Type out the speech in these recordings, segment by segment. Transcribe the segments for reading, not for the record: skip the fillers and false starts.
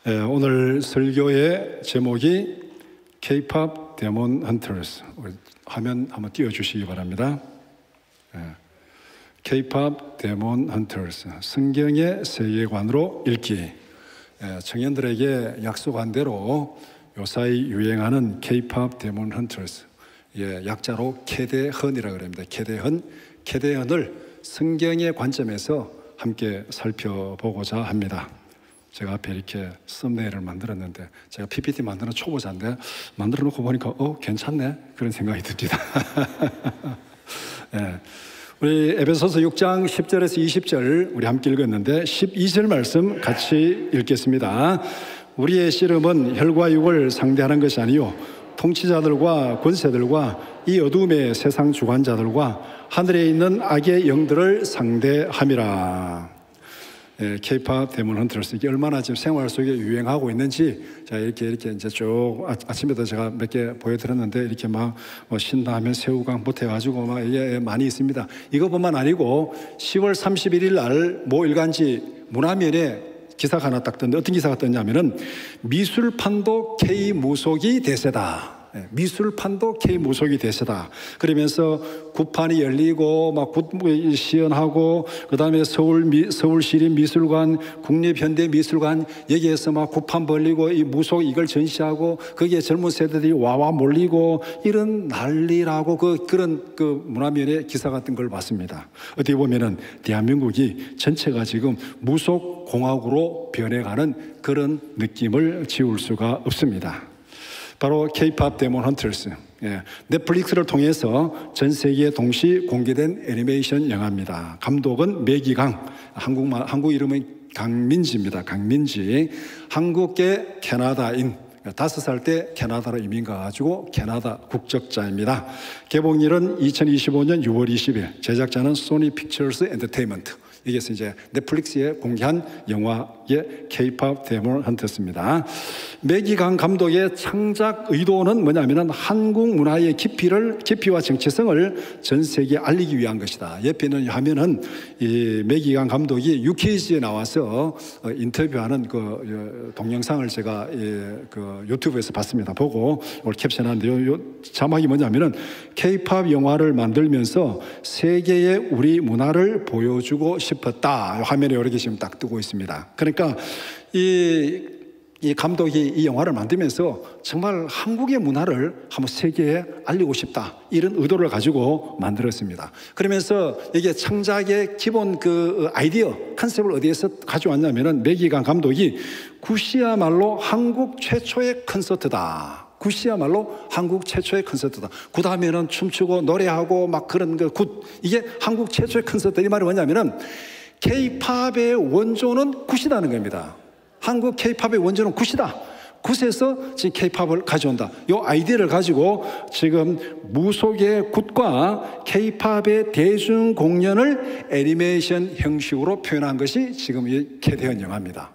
오늘 설교의 제목이 K-pop Demon Hunters. 화면 한번 띄워주시기 바랍니다. K-pop Demon Hunters, 성경의 세계관으로 읽기. 청년들에게 약속한 대로 요사이 유행하는 K-pop Demon Hunters, 약자로 캐대헌이라고 합니다. 캐대헌을 성경의 관점에서 함께 살펴보고자 합니다. 제가 앞에 이렇게 썸네일을 만들었는데, 제가 PPT 만드는 초보자인데 만들어 놓고 보니까 괜찮네, 그런 생각이 듭니다. 우리 에베소서 6장 10절에서 20절 우리 함께 읽었는데 12절 말씀 같이 읽겠습니다. 우리의 씨름은 혈과 육을 상대하는 것이 아니요 통치자들과 권세들과 이 어둠의 세상 주관자들과 하늘에 있는 악의 영들을 상대함이라. K-pop 데몬 헌터스, 이게 얼마나 지금 생활 속에 유행하고 있는지, 자, 이렇게 이제 쭉 아침에도 제가 몇 개 보여드렸는데, 이렇게 막 신라면, 새우깡 보태가지고 막 이게 많이 있습니다. 이것뿐만 아니고 10월 31일 날 모 일간지 문화면에 기사가 하나 딱 떴는데, 어떤 기사가 떴냐면은 미술판도 K-무속이 대세다. 미술판도 K-무속이 대세다. 그러면서 굿판이 열리고 막 시연하고, 그 다음에 서울시립미술관, 국립현대미술관 여기에서 막 굿판 벌리고 이 무속 이걸 전시하고, 거기에 젊은 세대들이 와와 몰리고 이런 난리라고 그런 문화면에 기사 같은 걸 봤습니다. 어떻게 보면은 대한민국이 전체가 지금 무속 공화국으로 변해가는 그런 느낌을 지울 수가 없습니다. 바로 K-pop 데몬 헌터스, 넷플릭스를 통해서 전 세계에 동시 공개된 애니메이션 영화입니다. 감독은 매기강, 한국 이름은 강민지입니다. 강민지. 한국계 캐나다인, 5살 때 캐나다로 이민 가가지고 캐나다 국적자입니다. 개봉일은 2025년 6월 20일, 제작자는 소니 픽처스 엔터테인먼트. 이게서 이제 넷플릭스에 공개한 영화의 K-pop 데몬 헌터스입니다. 매기강 감독의 창작 의도는 뭐냐면은 한국 문화의 깊이와 정체성을 전 세계에 알리기 위한 것이다. 옆에 있는 화면은 이 매기강 감독이 UKG에 나와서 인터뷰하는 그 동영상을 제가 그 유튜브에서 봤습니다. 보고 오늘 캡션하는데요. 요 자막이 뭐냐면은 K-pop 영화를 만들면서 세계에 우리 문화를 보여주고 싶었다. 화면에 여러 개 지금 딱 뜨고 있습니다. 그러니까 이 감독이 이 영화를 만들면서 정말 한국의 문화를 한번 세계에 알리고 싶다, 이런 의도를 가지고 만들었습니다. 그러면서 이게 창작의 기본 그 아이디어, 컨셉을 어디에서 가져왔냐면은 매기강 감독이 굿이야말로 한국 최초의 콘서트다. 굿이야말로 한국 최초의 콘서트다. 굿 하면은 춤추고 노래하고 막 그런 굿, 이게 한국 최초의 콘서트. 이 말이 뭐냐면은 K-팝의 원조는 굿이라는 겁니다. 한국 K-팝의 원조는 굿이다. 굿에서 지금 K-팝을 가져온다. 이 아이디어를 가지고 지금 무속의 굿과 K-팝의 대중 공연을 애니메이션 형식으로 표현한 것이 지금 이 캐대헌 영화입니다.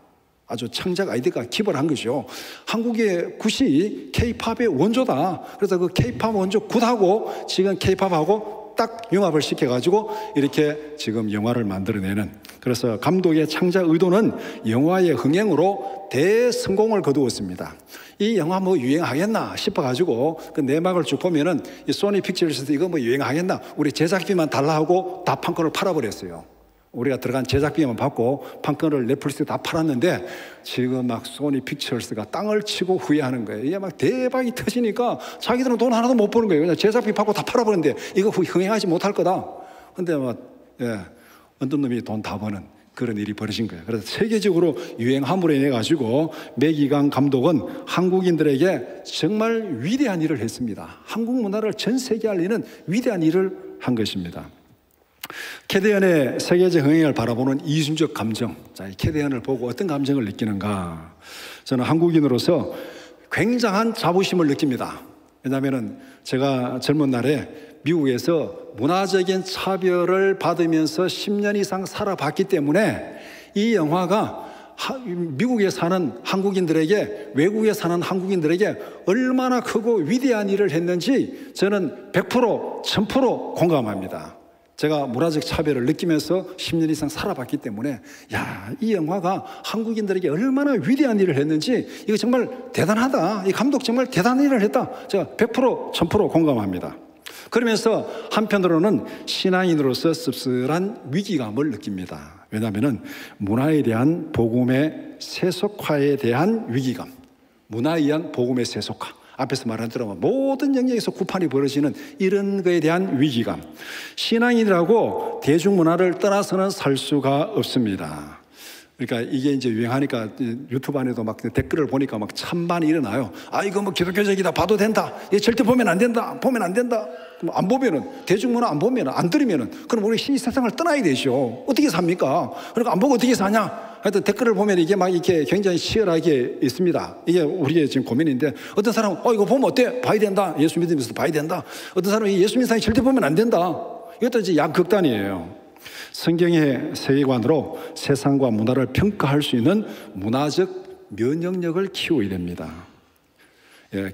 아주 창작 아이디어가 기발한 거죠. 한국의 굿이 K-팝의 원조다. 그래서 그 K-팝 원조 굿하고 지금 K-팝하고 딱 융합을 시켜가지고 이렇게 지금 영화를 만들어내는, 그래서 감독의 창작 의도는 영화의 흥행으로 대성공을 거두었습니다. 이 영화 뭐 유행하겠나 싶어가지고 그 내막을 쭉 보면은 이 소니 픽처스에서 이거 뭐 유행하겠나, 우리 제작비만 달라 하고 다 판권을 팔아버렸어요. 우리가 들어간 제작비만 받고 판권을 넷플릭스에 다 팔았는데 지금 막 소니 픽처스가 땅을 치고 후회하는 거예요. 이게 막 대박이 터지니까 자기들은 돈 하나도 못 버는 거예요. 그냥 제작비 받고 다 팔아버렸는데 이거 흥행하지 못할 거다. 근데 막 어떤 놈이 돈 다 버는 그런 일이 벌어진 거예요. 그래서 세계적으로 유행함으로 인해 가지고 매기강 감독은 한국인들에게 정말 위대한 일을 했습니다. 한국 문화를 전 세계에 알리는 위대한 일을 한 것입니다. 캐대헌의 세계적 흥행을 바라보는 이중적 감정. 자, 이 캐대헌을 보고 어떤 감정을 느끼는가? 저는 한국인으로서 굉장한 자부심을 느낍니다. 왜냐하면 제가 젊은 날에 미국에서 문화적인 차별을 받으면서 10년 이상 살아봤기 때문에 이 영화가 미국에 사는 한국인들에게, 외국에 사는 한국인들에게 얼마나 크고 위대한 일을 했는지 저는 100%, 1000% 공감합니다. 제가 문화적 차별을 느끼면서 10년 이상 살아봤기 때문에 이 영화가 한국인들에게 얼마나 위대한 일을 했는지 이거 정말 대단하다. 이 감독 정말 대단한 일을 했다. 제가 100% 1000% 공감합니다. 그러면서 한편으로는 신앙인으로서 씁쓸한 위기감을 느낍니다. 왜냐하면 문화에 대한 복음의 세속화에 대한 위기감, 문화에 의한 복음의 세속화, 앞에서 말한 대로 모든 영역에서 구판이 벌어지는 이런 거에 대한 위기감. 신앙인이라고 대중문화를 떠나서는 살 수가 없습니다. 그러니까 이게 이제 유행하니까 유튜브 안에도 막 댓글을 보니까 막 찬반이 일어나요. 이거 뭐 기독교적이다, 봐도 된다. 이거 절대 보면 안 된다, 보면 안 된다. 안 보면은, 대중문화 안 보면은, 안 들으면은, 그럼 우리 이 세상을 떠나야 되죠. 어떻게 삽니까? 그러니까 안 보고 어떻게 사냐? 하여튼 댓글을 보면 이게 막 이렇게 굉장히 치열하게 있습니다. 이게 우리의 지금 고민인데, 어떤 사람은 이거 보면 어때? 봐야 된다. 예수 믿으면서 봐야 된다. 어떤 사람은 예수 믿는 사람이 절대 보면 안 된다. 이것도 이제 양극단이에요. 성경의 세계관으로 세상과 문화를 평가할 수 있는 문화적 면역력을 키워야 됩니다.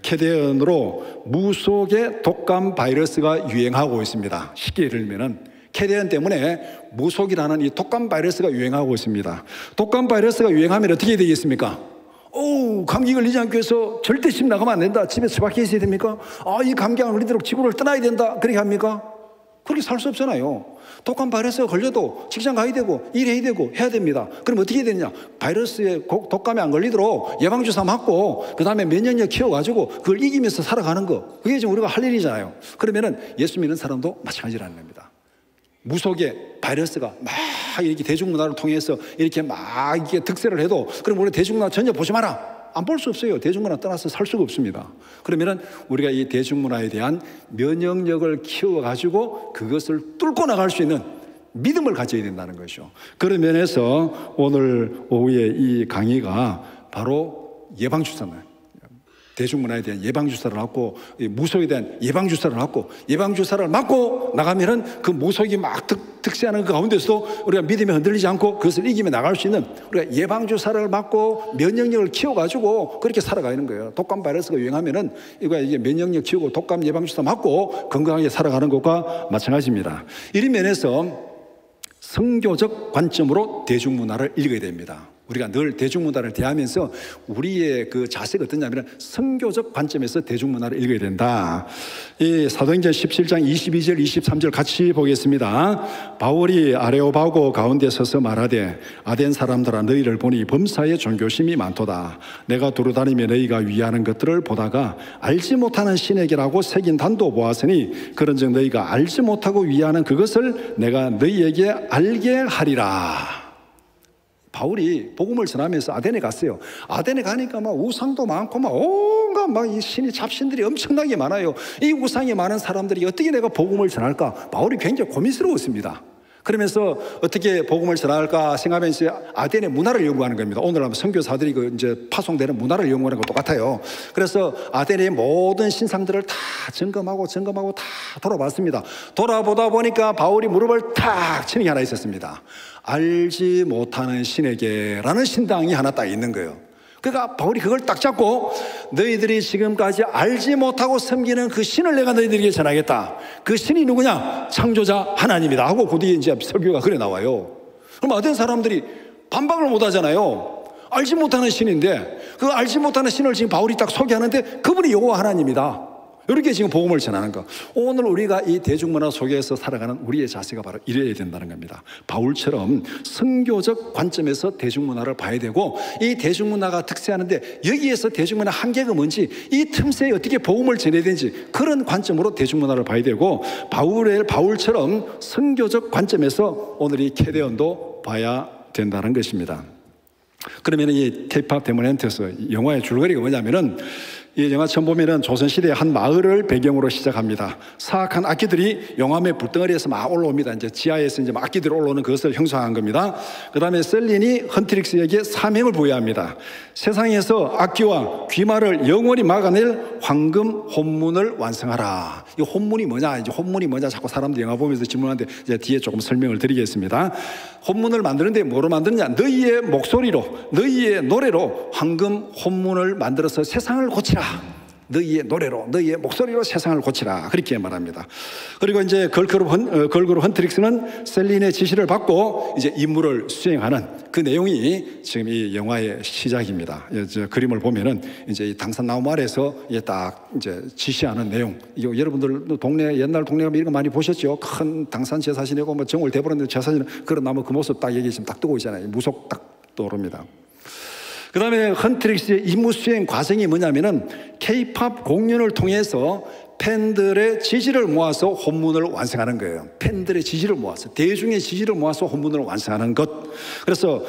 캐대언으로 무속의 독감 바이러스가 유행하고 있습니다. 쉽게 들면은 캐대언 때문에 무속이라는 이 독감 바이러스가 유행하고 있습니다. 독감 바이러스가 유행하면 어떻게 되겠습니까? 감기 걸리지 않기 위해서 절대 집 나가면 안 된다. 집에 처박혀 있어야 됩니까? 이 감기 안 걸리도록 지구를 떠나야 된다. 그렇게 합니까? 그렇게 살 수 없잖아요. 독감 바이러스가 걸려도 직장 가야 되고 일해야 되고 해야 됩니다. 그럼 어떻게 해야 되느냐? 바이러스에 독감에 안 걸리도록 예방주사 맞고 그 다음에 면역력 키워가지고 그걸 이기면서 살아가는 거, 그게 지금 우리가 할 일이잖아요. 그러면은 예수 믿는 사람도 마찬가지라는 겁니다. 무속의 바이러스가 막 이렇게 대중문화를 통해서 이렇게 막 이렇게 득세를 해도 그럼 우리 대중문화 전혀 보지 마라. 안 볼 수 없어요. 대중문화 떠나서 살 수가 없습니다. 그러면은 우리가 이 대중문화에 대한 면역력을 키워가지고 그것을 뚫고 나갈 수 있는 믿음을 가져야 된다는 것이죠. 그런 면에서 오늘 오후에 이 강의가 바로 예방주사입니다. 대중문화에 대한 예방주사를 맞고 무속에 대한 예방주사를 맞고 예방주사를 맞고 나가면은 그 무속이 막 득세하는 그 가운데서도 우리가 믿음에 흔들리지 않고 그것을 이기며 나갈 수 있는 우리가 예방주사를 맞고 면역력을 키워가지고 그렇게 살아가는 거예요. 독감 바이러스가 유행하면은 이게 면역력 키우고 독감 예방주사 맞고 건강하게 살아가는 것과 마찬가지입니다. 이런 면에서 성교적 관점으로 대중문화를 읽어야 됩니다. 우리가 늘 대중문화를 대하면서 우리의 그 자세가 어떠냐면 선교적 관점에서 대중문화를 읽어야 된다. 이 사도행전 17장 22절 23절 같이 보겠습니다. 바울이 아레오바고 가운데 서서 말하되 아덴 사람들아 너희를 보니 범사에 종교심이 많도다. 내가 두루다니며 너희가 위하는 것들을 보다가 알지 못하는 신에게라고 새긴 단도 보았으니 그런즉 너희가 알지 못하고 위하는 그것을 내가 너희에게 알게 하리라. 바울이 복음을 전하면서 아덴에 갔어요. 아덴에 가니까 막 우상도 많고 막 온갖 막 이 신의 잡신들이 엄청나게 많아요. 이 우상이 많은 사람들이 어떻게 내가 복음을 전할까? 바울이 굉장히 고민스러웠습니다. 그러면서 어떻게 복음을 전할까 생각하면서 아덴의 문화를 연구하는 겁니다. 오늘 하면 선교사들이 이제 파송되는 문화를 연구하는 것 똑같아요. 그래서 아덴의 모든 신상들을 다 점검하고 다 돌아봤습니다. 돌아보다 보니까 바울이 무릎을 탁 치는 게 하나 있었습니다. 알지 못하는 신에게라는 신당이 하나 딱 있는 거예요. 그러니까 바울이 그걸 딱 잡고 너희들이 지금까지 알지 못하고 섬기는 그 신을 내가 너희들에게 전하겠다. 그 신이 누구냐? 창조자 하나님이다 하고 그 뒤에 이제 설교가 그래 나와요. 그럼 어떤 사람들이 반박을 못 하잖아요. 알지 못하는 신인데 그 알지 못하는 신을 지금 바울이 딱 소개하는데 그분이 여호와 하나님이다. 이렇게 지금 복음을 전하는 거. 오늘 우리가 이 대중문화 속에서 살아가는 우리의 자세가 바로 이래야 된다는 겁니다. 바울처럼 선교적 관점에서 대중문화를 봐야 되고 이 대중문화가 득세하는데 여기에서 대중문화 한계가 뭔지 이 틈새에 어떻게 복음을 전해야 되는지 그런 관점으로 대중문화를 봐야 되고 바울처럼 선교적 관점에서 오늘 이 캐대언도 봐야 된다는 것입니다. 그러면 이 K-팝 데모넨트에서 영화의 줄거리가 뭐냐면은 이 영화 처음 보면은 조선시대의 한 마을을 배경으로 시작합니다. 사악한 악기들이 용암의 불덩어리에서 막 올라옵니다. 이제 지하에서 이제 막 악기들이 올라오는 그것을 형상한 겁니다. 그 다음에 셀린이 헌트릭스에게 사명을 부여합니다. 세상에서 악기와 귀마를 영원히 막아낼 황금 혼문을 완성하라. 이 혼문이 뭐냐? 이제 혼문이 뭐냐? 자꾸 사람들이 영화 보면서 질문하는데 이제 뒤에 조금 설명을 드리겠습니다. 혼문을 만드는데 뭐로 만드느냐? 너희의 목소리로, 너희의 노래로 황금 혼문을 만들어서 세상을 고치라. 너희의 노래로, 너희의 목소리로 세상을 고치라. 그렇게 말합니다. 그리고 이제 걸그룹 헌트릭스는 셀린의 지시를 받고 이제 임무를 수행하는 그 내용이 지금 이 영화의 시작입니다. 그림을 보면은 이제 이 당산나무 아래에서 이게 딱 이제 지시하는 내용. 이거 여러분들 옛날 동네 가면 이런 거 많이 보셨죠? 큰 당산 제사신이고 뭐 정월 대보는 제사신 그런 나무 그 모습 딱 여기 지금 딱 뜨고 있잖아요. 무속 딱 떠오릅니다. 그 다음에 헌트릭스의 임무 수행 과정이 뭐냐면은 K-팝 공연을 통해서 팬들의 지지를 모아서 혼문을 완성하는 거예요. 팬들의 지지를 모아서, 대중의 지지를 모아서 혼문을 완성하는 것. 그래서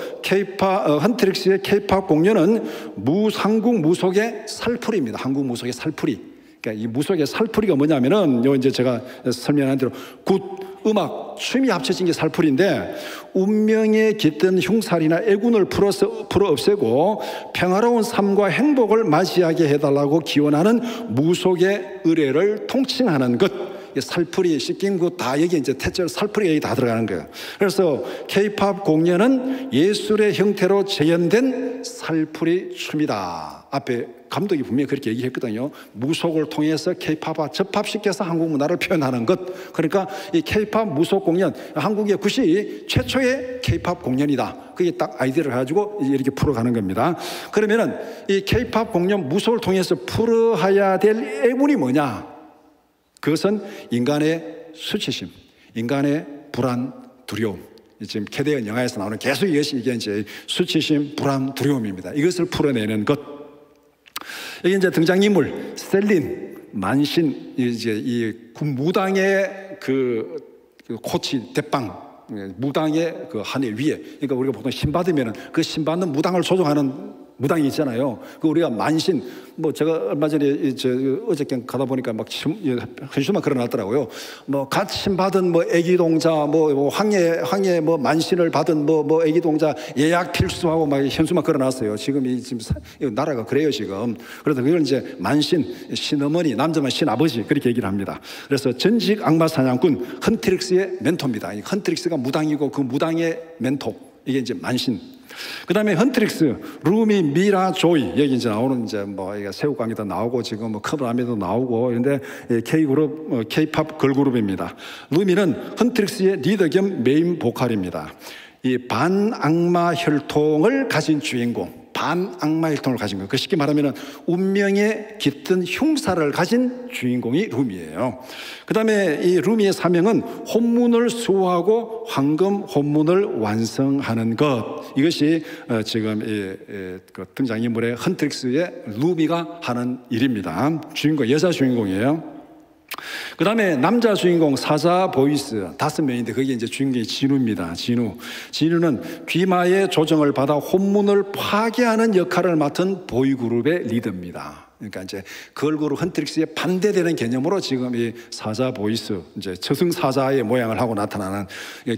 헌트릭스의 K-팝 공연은 한국 무속의 살풀이입니다. 한국 무속의 살풀이. 그러니까 이 무속의 살풀이가 뭐냐면은 요 이제 제가 설명한 대로 굿, 음악, 춤이 합쳐진 게 살풀인데 운명에 깃든 흉살이나 애군을 풀어 없애고 평화로운 삶과 행복을 맞이하게 해달라고 기원하는 무속의 의례를 통칭하는 것. 살풀이, 씻긴 것 다 여기 이제 태절 살풀이가 여기 다 들어가는 거예요. 그래서 K-팝 공연은 예술의 형태로 재현된 살풀이 춤이다. 앞에 감독이 분명히 그렇게 얘기했거든요. 무속을 통해서 K-팝과 접합시켜서 한국 문화를 표현하는 것. 그러니까 이 K-팝 무속 공연, 한국의 굿이 최초의 K-팝 공연이다. 그게 딱 아이디어를 가지고 이렇게 풀어가는 겁니다. 그러면은 이 K-팝 공연 무속을 통해서 풀어야 될 애문이 뭐냐? 그것은 인간의 수치심, 인간의 불안, 두려움. 지금 캐대언 영화에서 나오는 계속 이것이 이게 이제 수치심, 불안, 두려움입니다. 이것을 풀어내는 것. 여기 이제 등장인물 셀린, 만신, 이제 이 무당의 그 코치 대빵, 무당의 그 하늘 위에. 그러니까 우리가 보통 신 받으면은 그 신 받는 무당을 조종하는 무당이 있잖아요. 그 우리가 만신, 뭐 제가 얼마 전에 어저께 가다 보니까 막 현수막 걸어놨더라고요. 뭐 갓 신 받은 뭐 애기 동자, 뭐 황해 뭐 만신을 받은 뭐 애기 동자 예약 필수하고 막 현수막 걸어놨어요. 지금 나라가 그래요 지금. 그래서 그걸 이제 만신, 신어머니, 남자만 신아버지 그렇게 얘기를 합니다. 그래서 전직 악마 사냥꾼 헌트릭스의 멘토입니다. 헌트릭스가 무당이고 그 무당의 멘토, 이게 이제 만신. 그 다음에 헌트릭스, 루미, 미라, 조이. 여기 이제 나오는 이제 뭐 새우깡이도 나오고 지금 뭐 커브라미도 나오고 그런데 K그룹, K-팝 걸그룹입니다. 루미는 헌트릭스의 리더 겸 메인 보컬입니다. 이 반악마 혈통을 가진 주인공. 반악마 혈통을 가진 거. 그 쉽게 말하면 운명에 깃든 흉사를 가진 주인공이 루미예요. 그 다음에 이 루미의 사명은 혼문을 수호하고 황금 혼문을 완성하는 것. 이것이 지금 그 등장인물의 헌트릭스의 루미가 하는 일입니다. 주인공, 여자 주인공이에요. 그 다음에 남자 주인공 사자 보이스 5명인데 거기에 이제 주인공이 진우입니다. 진우는 귀마의 조정을 받아 혼문을 파괴하는 역할을 맡은 보이그룹의 리더입니다. 그러니까 이제 걸그룹 헌트릭스에 반대되는 개념으로 지금 이 사자 보이스, 이제 저승사자의 모양을 하고 나타나는,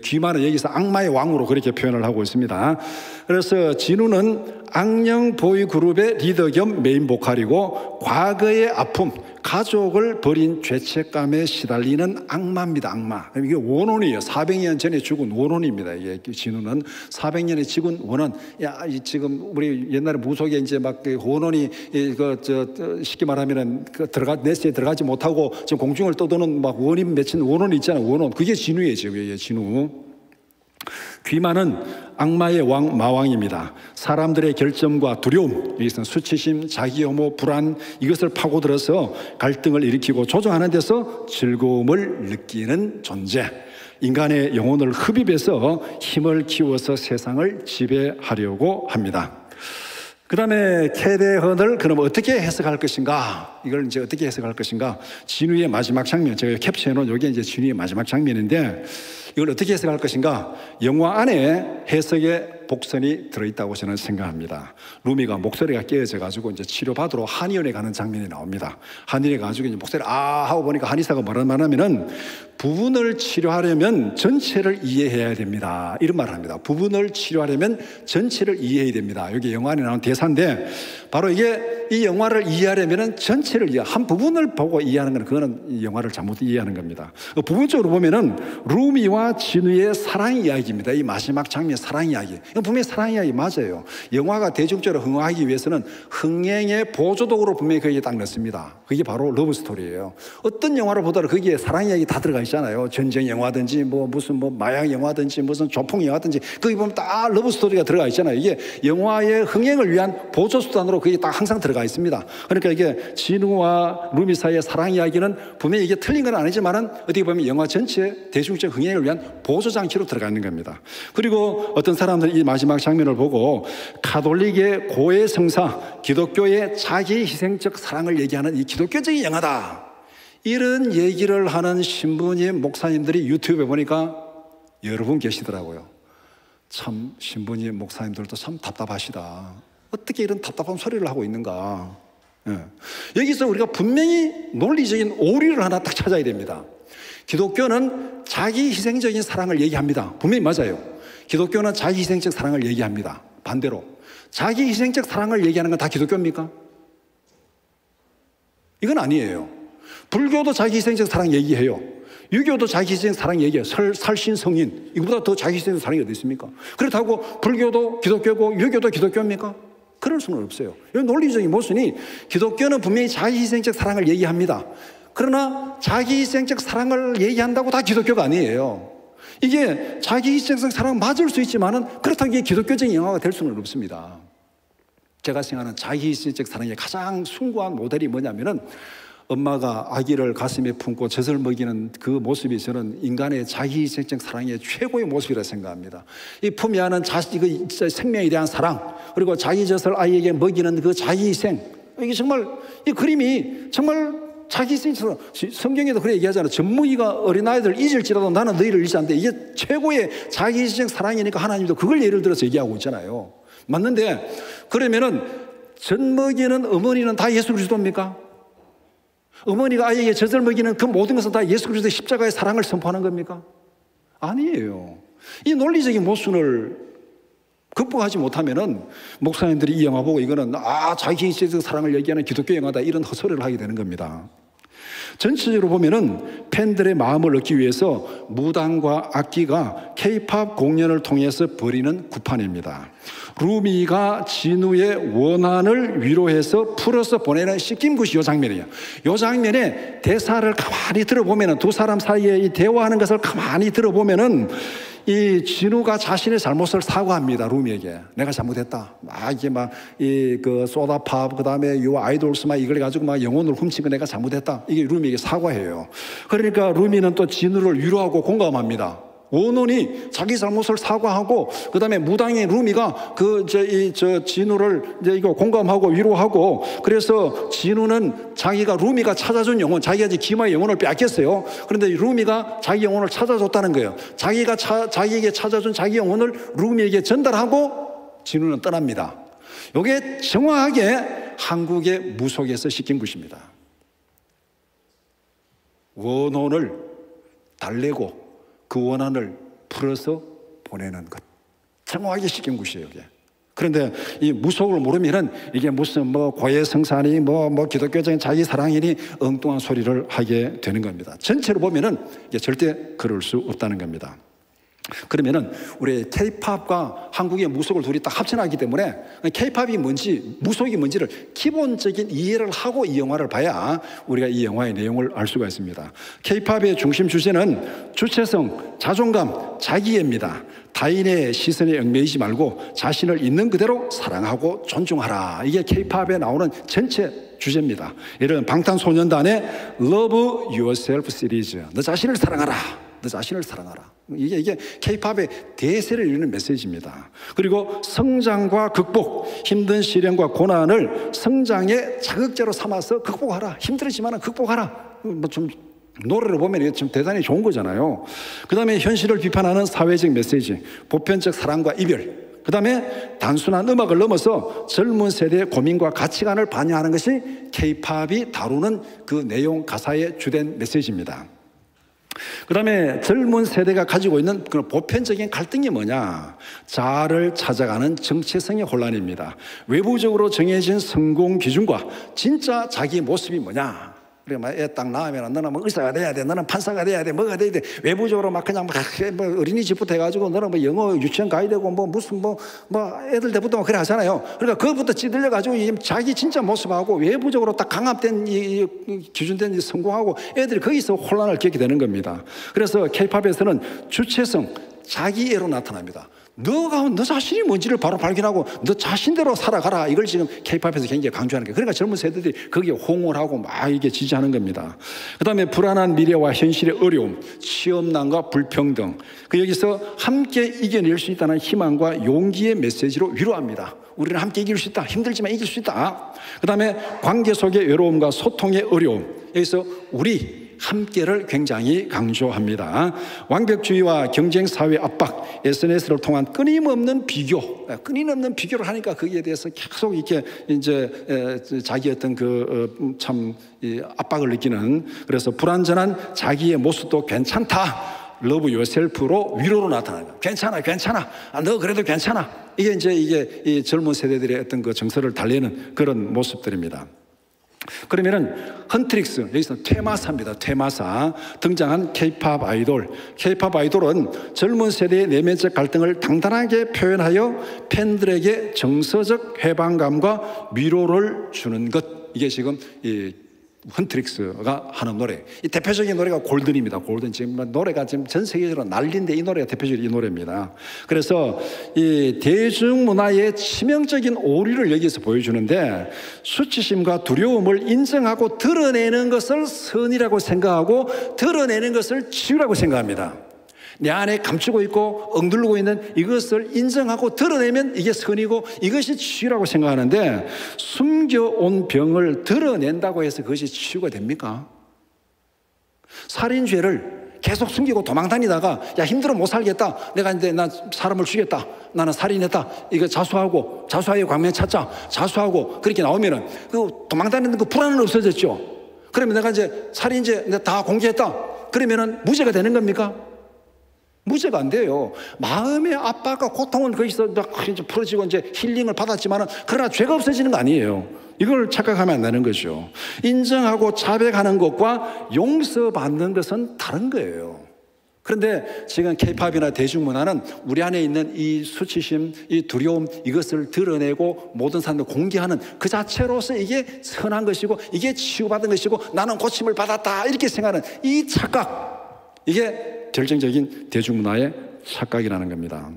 귀마는 여기서 악마의 왕으로 그렇게 표현을 하고 있습니다. 그래서 진우는 악령 보이그룹의 리더 겸 메인 보컬이고 과거의 아픔, 가족을 버린 죄책감에 시달리는 악마입니다. 악마. 이게 원혼이에요. 400년 전에 죽은 원혼입니다. 이게 진우는 400년에 죽은 원혼. 지금 우리 옛날에 무속에 이제 막 원혼이 쉽게 말하면은 내세에 들어가지 못하고 지금 공중을 떠도는 막 원인 맺힌 원혼이 있잖아요. 원혼. 그게 진우예요. 지금 이게 진우. 귀마는 악마의 왕 마왕입니다. 사람들의 결점과 두려움, 여기서는 수치심, 자기혐오, 불안, 이것을 파고들어서 갈등을 일으키고 조정하는 데서 즐거움을 느끼는 존재. 인간의 영혼을 흡입해서 힘을 키워서 세상을 지배하려고 합니다. 그 다음에 캐대헌을 그럼 어떻게 해석할 것인가? 이걸 이제 어떻게 해석할 것인가? 진우의 마지막 장면, 제가 캡처해 놓은 이게 이제 진우의 마지막 장면인데 이걸 어떻게 해석할 것인가? 영화 안에 해석의 복선이 들어있다고 저는 생각합니다. 루미가 목소리가 깨어져 가지고 이제 치료받으러 한의원에 가는 장면이 나옵니다. 한의원에 가지고 이제 목소리 하고 보니까 한의사가 뭐라는 말하면은 부분을 치료하려면 전체를 이해해야 됩니다. 이런 말을 합니다. 부분을 치료하려면 전체를 이해해야 됩니다. 여기 영화 안에 나온 대사인데 바로 이게 이 영화를 이해하려면 전체를 한 부분을 보고 이해하는 건 그거는 이 영화를 잘못 이해하는 겁니다. 부분적으로 보면은 루미와 진우의 사랑 이야기입니다. 이 마지막 장면 사랑 이야기. 이건 분명히 사랑 이야기 맞아요. 영화가 대중적으로 흥행하기 위해서는 흥행의 보조독으로 분명히 거기에 딱 넣습니다. 그게 바로 러브 스토리예요. 어떤 영화를 보더라도 거기에 사랑 이야기 다 들어가 있잖아요. 전쟁 영화든지 무슨 마약 영화든지 무슨 조폭 영화든지 거기 보면 딱 러브 스토리가 들어가 있잖아요. 이게 영화의 흥행을 위한 보조 수단으로 거기 딱 항상 들어가 있습니다. 그러니까 이게 진우와 루미 사이의 사랑 이야기는 분명히 이게 틀린 건 아니지만은 어떻게 보면 영화 전체 대중적 흥행을 위한 보조 장치로 들어가 있는 겁니다. 그리고 어떤 사람들은 이 마지막 장면을 보고 가톨릭의 고해 성사, 기독교의 자기 희생적 사랑을 얘기하는 이 기독교적인 영화다, 이런 얘기를 하는 신부님 목사님들이 유튜브에 보니까 여러 분 계시더라고요. 참 신부님 목사님들도 참 답답하시다. 어떻게 이런 답답한 소리를 하고 있는가. 여기서 우리가 분명히 논리적인 오류를 하나 딱 찾아야 됩니다. 기독교는 자기 희생적인 사랑을 얘기합니다. 분명히 맞아요. 기독교는 자기 희생적 사랑을 얘기합니다. 반대로 자기 희생적 사랑을 얘기하는 건 다 기독교입니까? 이건 아니에요. 불교도 자기 희생적 사랑 얘기해요. 유교도 자기 희생적 사랑 얘기해요. 살신 성인, 이거보다 더 자기 희생적 사랑이 어디 있습니까? 그렇다고 불교도 기독교고 유교도 기독교입니까? 그럴 수는 없어요. 이런 논리적인 모순이, 기독교는 분명히 자기 희생적 사랑을 얘기합니다. 그러나 자기 희생적 사랑을 얘기한다고 다 기독교가 아니에요. 이게 자기 희생적 사랑 맞을 수 있지만은 그렇다고 이게 기독교적인 영화가 될 수는 없습니다. 제가 생각하는 자기 희생적 사랑의 가장 숭고한 모델이 뭐냐면은 엄마가 아기를 가슴에 품고 젖을 먹이는 그 모습이 저는 인간의 자기 희생적 사랑의 최고의 모습이라 생각합니다. 이 품이 안은 자식의 생명에 대한 사랑, 그리고 자기 젖을 아이에게 먹이는 그 자기 희생, 이게 정말 이 그림이 정말 자기 희생처럼, 성경에도 그래 얘기하잖아요. 젖먹이가 어린아이들 잊을지라도 나는 너희를 잊지 않는데, 이게 최고의 자기 희생 사랑이니까 하나님도 그걸 예를 들어서 얘기하고 있잖아요. 맞는데 그러면은 젖먹이는 어머니는 다 예수 그리스도입니까? 어머니가 아이에게 젖을 먹이는 그 모든 것은 다 예수 그리스도의 십자가의 사랑을 선포하는 겁니까? 아니에요. 이 논리적인 모순을 극복하지 못하면은 목사님들이 이 영화 보고 이거는 자기 희생적 사랑을 얘기하는 기독교 영화다, 이런 헛소리를 하게 되는 겁니다. 전체적으로 보면은 팬들의 마음을 얻기 위해서 무당과 악기가 K-팝 공연을 통해서 벌이는 구판입니다. 루미가 진우의 원한을 위로해서 풀어서 보내는 씻김굿이 이 장면이에요. 이 장면에 대사를 가만히 들어보면은, 두 사람 사이에 이 대화하는 것을 가만히 들어보면은 이 진우가 자신의 잘못을 사과합니다. 루미에게. 내가 잘못했다. 이게 그 소다팝, 그 다음에 요 아이돌스만 이걸 가지고 영혼을 훔친 거 내가 잘못했다. 이게 루미에게 사과해요. 그러니까 루미는 또 진우를 위로하고 공감합니다. 원혼이 자기 잘못을 사과하고, 그 다음에 무당인 루미가 진우를 이거 공감하고 위로하고, 그래서 진우는 자기가 루미가 찾아준 영혼, 자기가 이제 기마의 영혼을 뺏겼어요. 그런데 루미가 자기 영혼을 찾아줬다는 거예요. 자기가 자기에게 찾아준 자기 영혼을 루미에게 전달하고 진우는 떠납니다. 이게 정확하게 한국의 무속에서 시킨 것입니다. 원혼을 달래고 그 원한을 풀어서 보내는 것, 정확하게 시킨 것이에요, 이게. 그런데 이 무속을 모르면은 이게 무슨 고해성사니 기독교적인 자기 사랑이니 엉뚱한 소리를 하게 되는 겁니다. 전체로 보면은 이게 절대 그럴 수 없다는 겁니다. 그러면은 우리 K-팝과 한국의 무속을 둘이 딱 합쳐놨기 때문에 K-팝이 뭔지 무속이 뭔지를 기본적인 이해를 하고 이 영화를 봐야 우리가 이 영화의 내용을 알 수가 있습니다. K-팝의 중심 주제는 주체성, 자존감, 자기애입니다. 타인의 시선에 얽매이지 말고 자신을 있는 그대로 사랑하고 존중하라. 이게 K-팝에 나오는 전체 주제입니다. 이런 방탄소년단의 Love Yourself 시리즈, 너 자신을 사랑하라, 너 자신을 사랑하라. 이게 K-팝의 대세를 이루는 메시지입니다. 그리고 성장과 극복, 힘든 시련과 고난을 성장의 자극제로 삼아서 극복하라. 힘들지만 극복하라. 좀 노래를 보면 좀 대단히 좋은 거잖아요. 그 다음에 현실을 비판하는 사회적 메시지, 보편적 사랑과 이별, 그 다음에 단순한 음악을 넘어서 젊은 세대의 고민과 가치관을 반영하는 것이 K-팝이 다루는 그 내용 가사의 주된 메시지입니다. 그 다음에 젊은 세대가 가지고 있는 그런 보편적인 갈등이 뭐냐? 자아를 찾아가는 정체성의 혼란입니다. 외부적으로 정해진 성공 기준과 진짜 자기 모습이 뭐냐? 그래, 애 딱 낳으면 너는 뭐 의사가 돼야 돼, 너는 판사가 돼야 돼, 뭐가 돼야 돼. 외부적으로 막 그냥 뭐 어린이집부터 해가지고 너는 뭐 영어 유치원 가야 되고 뭐 무슨 뭐 애들 때부터 뭐 그래 하잖아요. 그러니까 그것부터 찌들려가지고 자기 진짜 모습하고 외부적으로 딱 강압된 이 기준된 성공하고 애들이 거기서 혼란을 겪게 되는 겁니다. 그래서 K-팝에서는 주체성, 자기애로 나타납니다. 너 자신이 뭔지를 바로 발견하고 너 자신대로 살아가라. 이걸 지금 K-팝에서 굉장히 강조하는 거예요. 그러니까 젊은 세대들이 거기에 호응을 하고 막 이게 지지하는 겁니다. 그 다음에 불안한 미래와 현실의 어려움, 취업난과 불평등. 여기서 함께 이겨낼 수 있다는 희망과 용기의 메시지로 위로합니다. 우리는 함께 이길 수 있다. 힘들지만 이길 수 있다. 그 다음에 관계 속의 외로움과 소통의 어려움. 여기서 우리 함께를 굉장히 강조합니다. 완벽주의와 경쟁사회 압박, SNS를 통한 끊임없는 비교를 하니까 거기에 대해서 계속 이렇게 이제 자기 어떤 참 압박을 느끼는, 그래서 불완전한 자기의 모습도 괜찮다. 러브 요셀프로 위로로 나타나는 거예요. 괜찮아. 너 그래도 괜찮아. 이게 이 젊은 세대들의 어떤 그 정서를 달래는 그런 모습들입니다. 그러면은 헌트릭스, 여기서 퇴마사입니다. 퇴마사 등장한 K-팝 아이돌. K-팝 아이돌은 젊은 세대의 내면적 갈등을 당당하게 표현하여 팬들에게 정서적 해방감과 위로를 주는 것. 이게 지금 이 헌트릭스가 하는 노래. 이 대표적인 노래가 골든입니다. 골든. 지금 노래가 지금 전 세계적으로 난리인데 이 노래가 대표적인 이 노래입니다. 그래서 이 대중문화의 치명적인 오류를 여기서 보여주는데, 수치심과 두려움을 인정하고 드러내는 것을 선이라고 생각하고 드러내는 것을 치유라고 생각합니다. 내 안에 감추고 있고 억누르고 있는 이것을 인정하고 드러내면 이게 선이고 이것이 치유라고 생각하는데, 숨겨온 병을 드러낸다고 해서 그것이 치유가 됩니까? 살인죄를 계속 숨기고 도망 다니다가 야 힘들어 못 살겠다, 내가 이제 난 사람을 죽였다, 나는 살인했다, 이거 자수하고 자수하여 광명 찾자, 자수하고 그렇게 나오면은 그 도망 다니는 그 불안은 없어졌죠. 그러면 내가 이제 살인죄 내가 다 공개했다, 그러면은 무죄가 되는 겁니까? 무죄가 안 돼요. 마음의 압박과 고통은 거기서 이제 풀어지고 이제 힐링을 받았지만은, 그러나 죄가 없어지는 거 아니에요. 이걸 착각하면 안 되는 거죠. 인정하고 자백하는 것과 용서받는 것은 다른 거예요. 그런데 지금 K-팝이나 대중문화는 우리 안에 있는 이 수치심, 이 두려움, 이것을 드러내고 모든 사람들 공개하는 그 자체로서 이게 선한 것이고 이게 치유받은 것이고 나는 고침을 받았다 이렇게 생각하는 이 착각, 이게 결정적인 대중문화의 착각이라는 겁니다.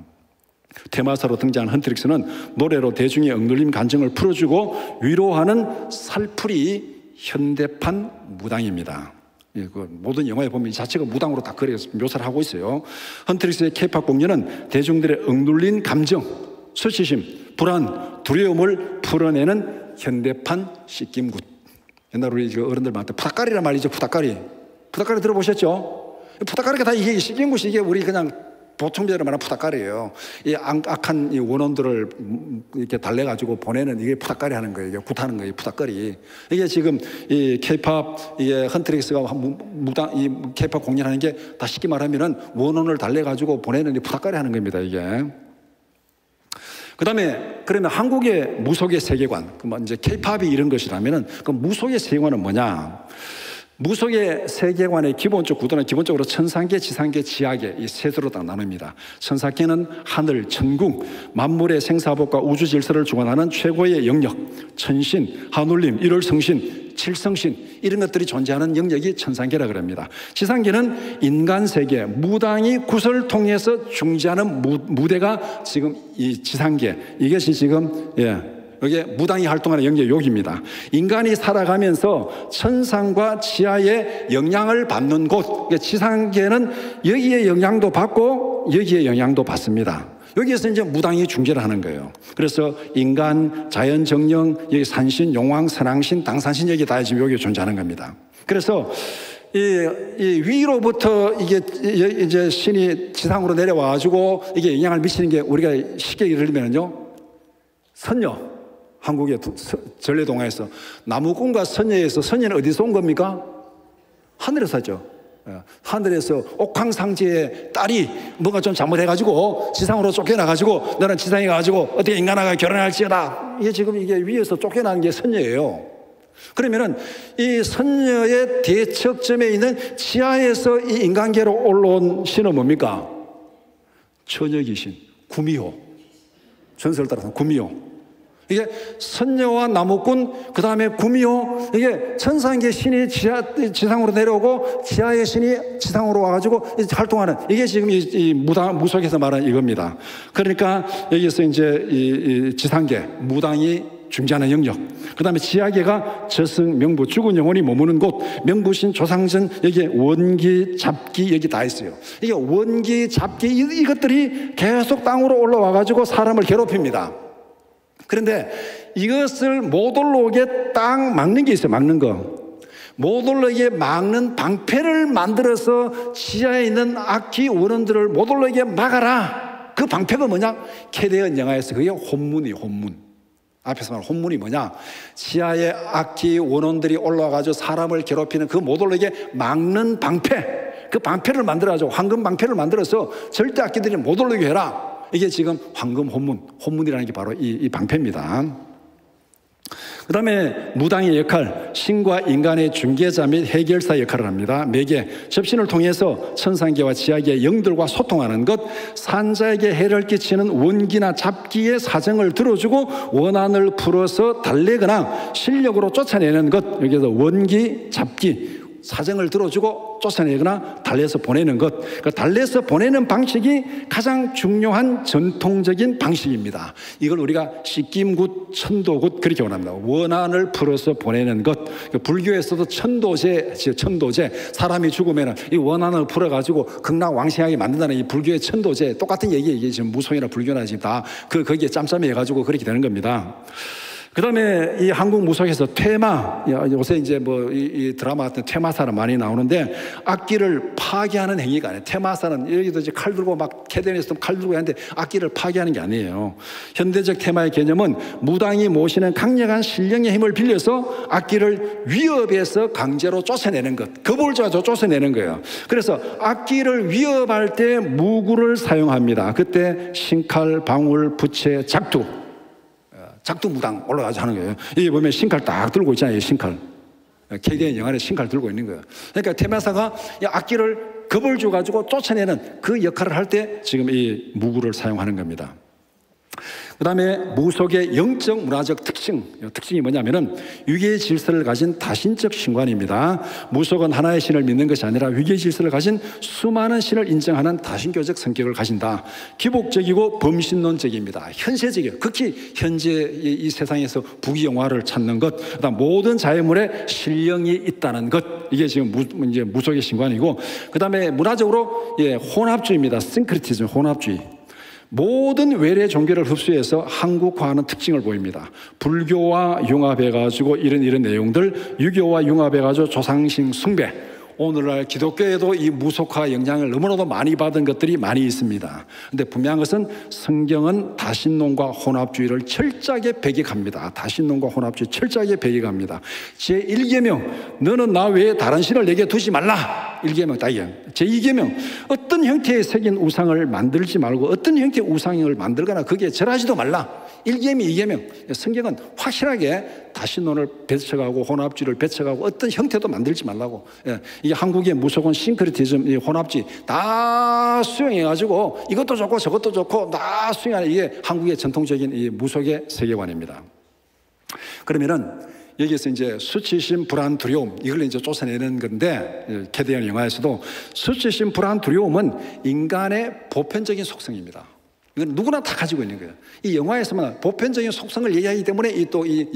테마사로 등장한 헌트릭스는 노래로 대중의 억눌림 감정을 풀어주고 위로하는 살풀이 현대판 무당입니다. 모든 영화에 보면 이 자체가 무당으로 다 그래서 묘사를 하고 있어요. 헌트릭스의 K-팝 공연은 대중들의 억눌린 감정, 수치심, 불안, 두려움을 풀어내는 현대판 씻김굿. 옛날 우리 어른들한테 푸닥가리란 말이죠. 푸닥가리 들어보셨죠? 푸닥가리가 다 이게 씻김굿이, 이게 우리 그냥 보통대로 말하는 푸닥가리예요. 이 악한 이 원혼들을 이렇게 달래가지고 보내는, 이게 푸닥가리 하는 거예요. 이게 굿하는 거예요. 푸닥가리. 이게 지금 이 K-팝, 이게 헌트릭스가 무당, 이 K-팝 공연하는 게 다 쉽게 말하면은 원혼을 달래가지고 보내는 이 푸닥가리 하는 겁니다. 이게. 그 다음에 그러면 한국의 무속의 세계관, 이제 K-팝이 이런 것이라면은 그 무속의 세계관은 뭐냐? 무속의 세계관의 기본적 구도는 기본적으로 천상계, 지상계, 지하계 이 세 수로 딱 나눕니다. 천상계는 하늘, 천궁, 만물의 생사복과 우주 질서를 주관하는 최고의 영역, 천신, 한울림, 일월성신, 칠성신, 이런 것들이 존재하는 영역이 천상계라 그럽니다. 지상계는 인간 세계, 무당이 굿을 통해서 중지하는 무대가 지금 이 지상계, 이것이 지금 여기에 무당이 활동하는 영역이 여기입니다. 인간이 살아가면서 천상과 지하의 영향을 받는 곳, 지상계는 여기에 영향도 받고 여기에 영향도 받습니다. 여기에서 이제 무당이 중재를 하는 거예요. 그래서 인간, 자연 정령, 여기 산신, 용왕, 선왕신, 당산신, 여기 다 지금 여기 존재하는 겁니다. 그래서 이 위로부터 이게 이제 신이 지상으로 내려와가지고 이게 영향을 미치는 게, 우리가 쉽게 예를 들면요, 선녀. 한국의 전래동화에서 나무꾼과 선녀에서, 선녀는 어디서 온 겁니까? 하늘에서 왔죠. 하늘에서 옥황상제의 딸이 뭔가 좀 잘못해가지고 지상으로 쫓겨나가지고 너는 지상에 가가지고 어떻게 인간하고 결혼할지어다. 이게 지금 이게 위에서 쫓겨나는 게 선녀예요. 그러면은 이 선녀의 대척점에 있는 지하에서 이 인간계로 올라온 신은 뭡니까? 처녀귀신, 구미호. 전설을 따라서 구미호. 이게 선녀와 나무꾼, 그 다음에 구미호, 이게 천상계 신이 지상으로 내려오고 지하의 신이 지상으로 와가지고 활동하는, 이게 지금 이 무속에서 말하는 이겁니다. 그러니까 여기서 이제 이 지상계, 무당이 중재하는 영역, 그 다음에 지하계가 저승, 명부, 죽은 영혼이 머무는 곳, 명부신, 조상전, 여기에 원기, 잡기, 여기 다 있어요. 이게 원기, 잡기, 이것들이 계속 땅으로 올라와가지고 사람을 괴롭힙니다. 그런데 이것을 못 올라오게 딱 막는 게 있어요. 막는 거. 못 올라오게 막는 방패를 만들어서 지하에 있는 악기 원원들을 못 올라오게 막아라. 그 방패가 뭐냐? 캐대언 영화에서 그게 혼문이에요. 혼문. 앞에서 말한 혼문이 뭐냐? 지하에 악기 원원들이 올라와가지고 사람을 괴롭히는 그 못 올라오게 막는 방패. 그 방패를 만들어가지고 황금 방패를 만들어서 절대 악기들이 못 올라오게 해라. 이게 지금 황금 혼문, 혼문이라는 게 바로 이 방패입니다. 그 다음에 무당의 역할, 신과 인간의 중개자 및 해결사 역할을 합니다. 매개, 접신을 통해서 천상계와 지하계의 영들과 소통하는 것, 산자에게 해를 끼치는 원기나 잡기의 사정을 들어주고 원한을 풀어서 달래거나 실력으로 쫓아내는 것, 여기서 원기, 잡기, 사정을 들어주고 쫓아내거나 달래서 보내는 것. 그러니까 달래서 보내는 방식이 가장 중요한 전통적인 방식입니다. 이걸 우리가 식김굿, 천도굿 그렇게 원합니다. 원한을 풀어서 보내는 것. 그러니까 불교에서도 천도제, 사람이 죽으면 이 원한을 풀어가지고 극락왕생하게 만든다는 이 불교의 천도제, 똑같은 얘기, 이게 지금 무속이나 불교나 지금 다 거기에 짬짬이 해가지고 그렇게 되는 겁니다. 그 다음에 이 한국 무속에서 퇴마, 요새 이제 뭐 이 드라마 같은 퇴마사는 많이 나오는데 악기를 파괴하는 행위가 아니에요. 퇴마사는 여기도 이제 칼 들고 막 캐대에서 칼 들고 하는데 악기를 파괴하는 게 아니에요. 현대적 퇴마의 개념은 무당이 모시는 강력한 신령의 힘을 빌려서 악기를 위협해서 강제로 쫓아내는 것, 겁을 줘서 쫓아내는 거예요. 그래서 악기를 위협할 때 무구를 사용합니다. 그때 신칼, 방울, 부채, 작두무당 올라가서 하는 거예요. 여기 보면 신칼 딱 들고 있잖아요. 신칼. KDN 영화에 신칼 들고 있는 거예요. 그러니까 퇴마사가 악기를 겁을 줘가지고 쫓아내는 그 역할을 할 때 지금 이 무구를 사용하는 겁니다. 그 다음에 무속의 영적 문화적 특징이 뭐냐면은 위계의 질서를 가진 다신적 신관입니다. 무속은 하나의 신을 믿는 것이 아니라 위계의 질서를 가진 수많은 신을 인정하는 다신교적 성격을 가진다. 기복적이고 범신론적입니다. 현세적이에요. 극히 현재 이 세상에서 부귀영화를 찾는 것, 그다음 모든 자연물에 신령이 있다는 것, 이게 지금 이제 무속의 신관이고, 그 다음에 문화적으로 혼합주의입니다. 싱크리티즘, 혼합주의. 모든 외래 종교를 흡수해서 한국화하는 특징을 보입니다. 불교와 융합해가지고 이런 내용들, 유교와 융합해가지고 조상신 숭배, 오늘날 기독교에도 이 무속화 영향을 너무나도 많이 받은 것들이 많이 있습니다. 그런데 분명한 것은 성경은 다신론과 혼합주의를 철저하게 배격합니다. 다신론과 혼합주의 철저하게 배격합니다. 제1계명, 너는 나 외에 다른 신을 내게 두지 말라. 1계명 따위야. 제2계명, 어떤 형태의 새긴 우상을 만들지 말고 어떤 형태의 우상을 만들거나 거기에 절하지도 말라. 1계명, 2계명. 성경은 확실하게 다신론을 배척하고 혼합주의를 배척하고 어떤 형태도 만들지 말라고. 이게 한국의 무속은 싱크리티즘, 혼합주의 다 수용해가지고 이것도 좋고 저것도 좋고 다 수용하는, 이게 한국의 전통적인 이 무속의 세계관입니다. 그러면은 여기에서 이제 수치심, 불안, 두려움, 이걸 이제 쫓아내는 건데, 캐대언 영화에서도 수치심, 불안, 두려움은 인간의 보편적인 속성입니다. 이건 누구나 다 가지고 있는 거예요. 이 영화에서만 보편적인 속성을 얘기하기 때문에 이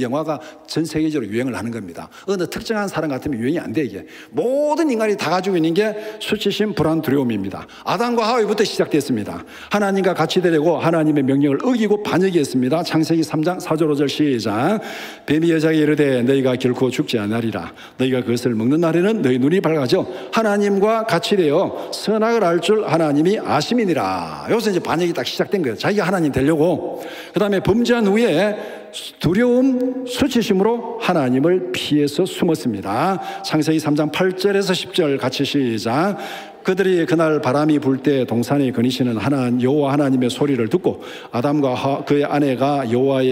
영화가 전 세계적으로 유행을 하는 겁니다. 어느 특정한 사람 같으면 유행이 안 돼, 이게. 모든 인간이 다 가지고 있는 게 수치심, 불안, 두려움입니다. 아담과 하와부터 시작됐습니다. 하나님과 같이 되려고 하나님의 명령을 어기고 반역했습니다. 창세기 3장 4절 5절 시작. 뱀이 여자에게 이르되 너희가 결코 죽지 않으리라. 너희가 그것을 먹는 날에는 너희 눈이 밝아져 하나님과 같이 되어 선악을 알 줄 하나님이 아심이니라. 여기서 이제 반역이 딱 시작 된 거예요. 자기가 하나님 되려고. 그 다음에 범죄한 후에 두려움, 수치심으로 하나님을 피해서 숨었습니다. 창세기 3장 8절에서 10절 같이 시작. 그들이 그날 바람이 불 때 동산에 거니시는 여호와 하나님의 소리를 듣고 아담과 그의 아내가 여호와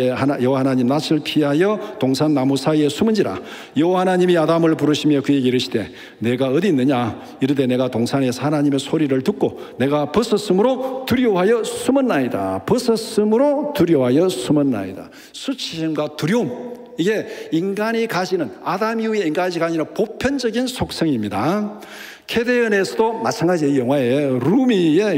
하나님 낯을 피하여 동산 나무 사이에 숨은지라. 여호와 하나님이 아담을 부르시며 그에게 이르시되 내가 어디 있느냐. 이르되 내가 동산에서 하나님의 소리를 듣고 내가 벗었으므로 두려워하여 숨었나이다. 벗었으므로 두려워하여 숨었나이다. 수치심과 두려움, 이게 인간이 가지는, 아담 이후에 인간이 가지는 보편적인 속성입니다. 캐데언에서도 마찬가지예요. 이 영화에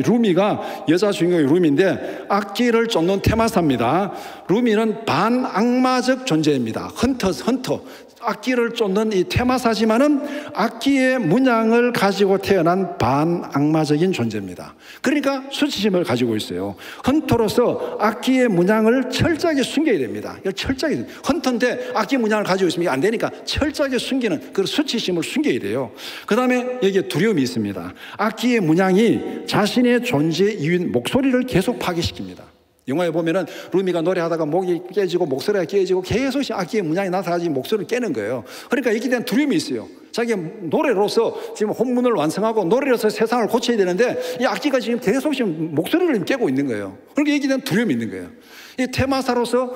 루미가 여자 주인공이 루미인데 악기를 쫓는 테마사입니다. 루미는 반악마적 존재입니다. 헌터. 악기를 쫓는 이 테마사지만은 악기의 문양을 가지고 태어난 반악마적인 존재입니다. 그러니까 수치심을 가지고 있어요. 헌터로서 악기의 문양을 철저하게 숨겨야 됩니다. 철저하게. 헌터인데 악기 문양을 가지고 있으면 이게 안 되니까 철저하게 숨기는 그 수치심을 숨겨야 돼요. 그 다음에 여기에 두려움이 있습니다. 악기의 문양이 자신의 존재의 이유인 목소리를 계속 파괴시킵니다. 영화에 보면은 루미가 노래하다가 목이 깨지고 목소리가 깨지고 계속 악기의 문양이 나타나서 목소리를 깨는 거예요. 그러니까 여기에 대한 두려움이 있어요. 자기 노래로서 지금 혼문을 완성하고 노래로서 세상을 고쳐야 되는데 이 악기가 지금 계속 지금 목소리를 깨고 있는 거예요. 그러니까 여기에 대한 두려움이 있는 거예요. 이 테마사로서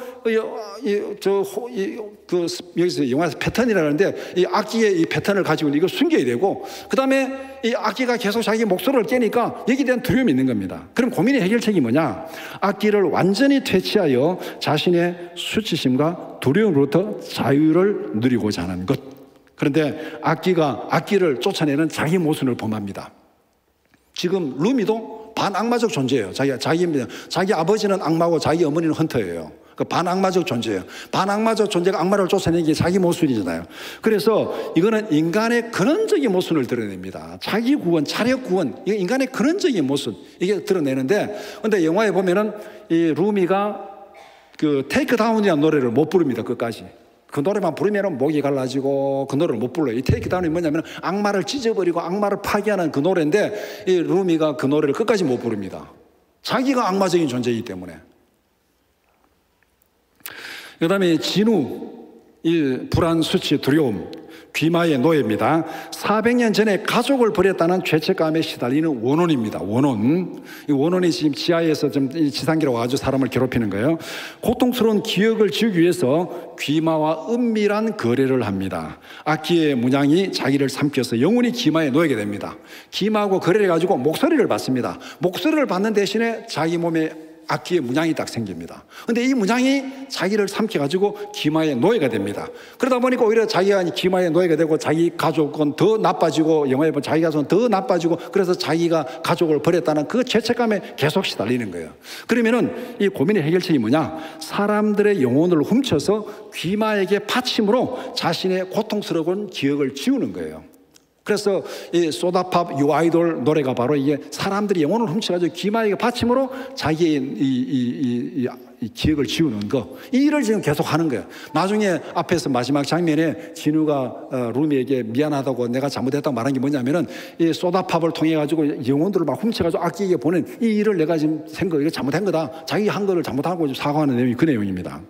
여기서 영화에서 패턴이라는데 이 악기의 이 패턴을 가지고 이걸 숨겨야 되고, 그 다음에 이 악기가 계속 자기 목소리를 깨니까 여기에 대한 두려움이 있는 겁니다. 그럼 고민의 해결책이 뭐냐? 악기를 완전히 퇴치하여 자신의 수치심과 두려움으로부터 자유를 누리고자 하는 것. 그런데 악기를 쫓아내는 자기 모순을 범합니다. 지금 루미도 반악마적 존재예요. 자기 아버지는 악마고 자기 어머니는 헌터예요. 그 반악마적 존재예요. 반악마적 존재가 악마를 쫓아내는 게 자기 모순이잖아요. 그래서 이거는 인간의 근원적인 모순을 드러냅니다. 자기 구원, 자력 구원, 이게 인간의 근원적인 모순, 이게 드러내는데, 근데 영화에 보면은 이 루미가 그 테이크 다운이라는 노래를 못 부릅니다. 끝까지. 그 노래만 부르면 목이 갈라지고 그 노래를 못 불러요. 이 테이크 다운이 뭐냐면 악마를 찢어버리고 악마를 파괴하는 그 노래인데 이 루미가 그 노래를 끝까지 못 부릅니다. 자기가 악마적인 존재이기 때문에. 그 다음에 진우, 이 불안, 수치, 두려움, 귀마의 노예입니다. 400년 전에 가족을 버렸다는 죄책감에 시달리는 원혼입니다. 이 원혼이 지금 지하에서 좀 지상기로 와가지고 사람을 괴롭히는 거예요. 고통스러운 기억을 지우기 위해서 귀마와 은밀한 거래를 합니다. 악기의 문양이 자기를 삼켜서 영원히 귀마에 놓이게 됩니다. 귀마하고 거래를 해가지고 목소리를 받습니다. 목소리를 받는 대신에 자기 몸에 악기의 문양이 딱 생깁니다. 근데 이 문양이 자기를 삼켜가지고 귀마의 노예가 됩니다. 그러다 보니까 오히려 자기가 귀마의 노예가 되고 자기 가족은 더 나빠지고, 영화에 보면 자기 가족은 더 나빠지고, 그래서 자기가 가족을 버렸다는 그 죄책감에 계속 시달리는 거예요. 그러면은 이 고민의 해결책이 뭐냐? 사람들의 영혼을 훔쳐서 귀마에게 바침으로 자신의 고통스러운 기억을 지우는 거예요. 그래서 이 소다팝 유 아이돌 노래가 바로 이게 사람들이 영혼을 훔쳐가지고 귀마에게 바침으로 자기의 이 기억을 지우는 거, 이 일을 지금 계속 하는 거예요. 나중에 앞에서 마지막 장면에 진우가 루미에게 미안하다고 내가 잘못했다고 말한 게 뭐냐면은 이 소다팝을 통해 가지고 영혼들을 막 훔쳐가지고 악기에게 보낸 이 일을 내가 지금 이거 잘못한 거다. 자기 한 거를 잘못하고 사과하는 내용이 그 내용입니다.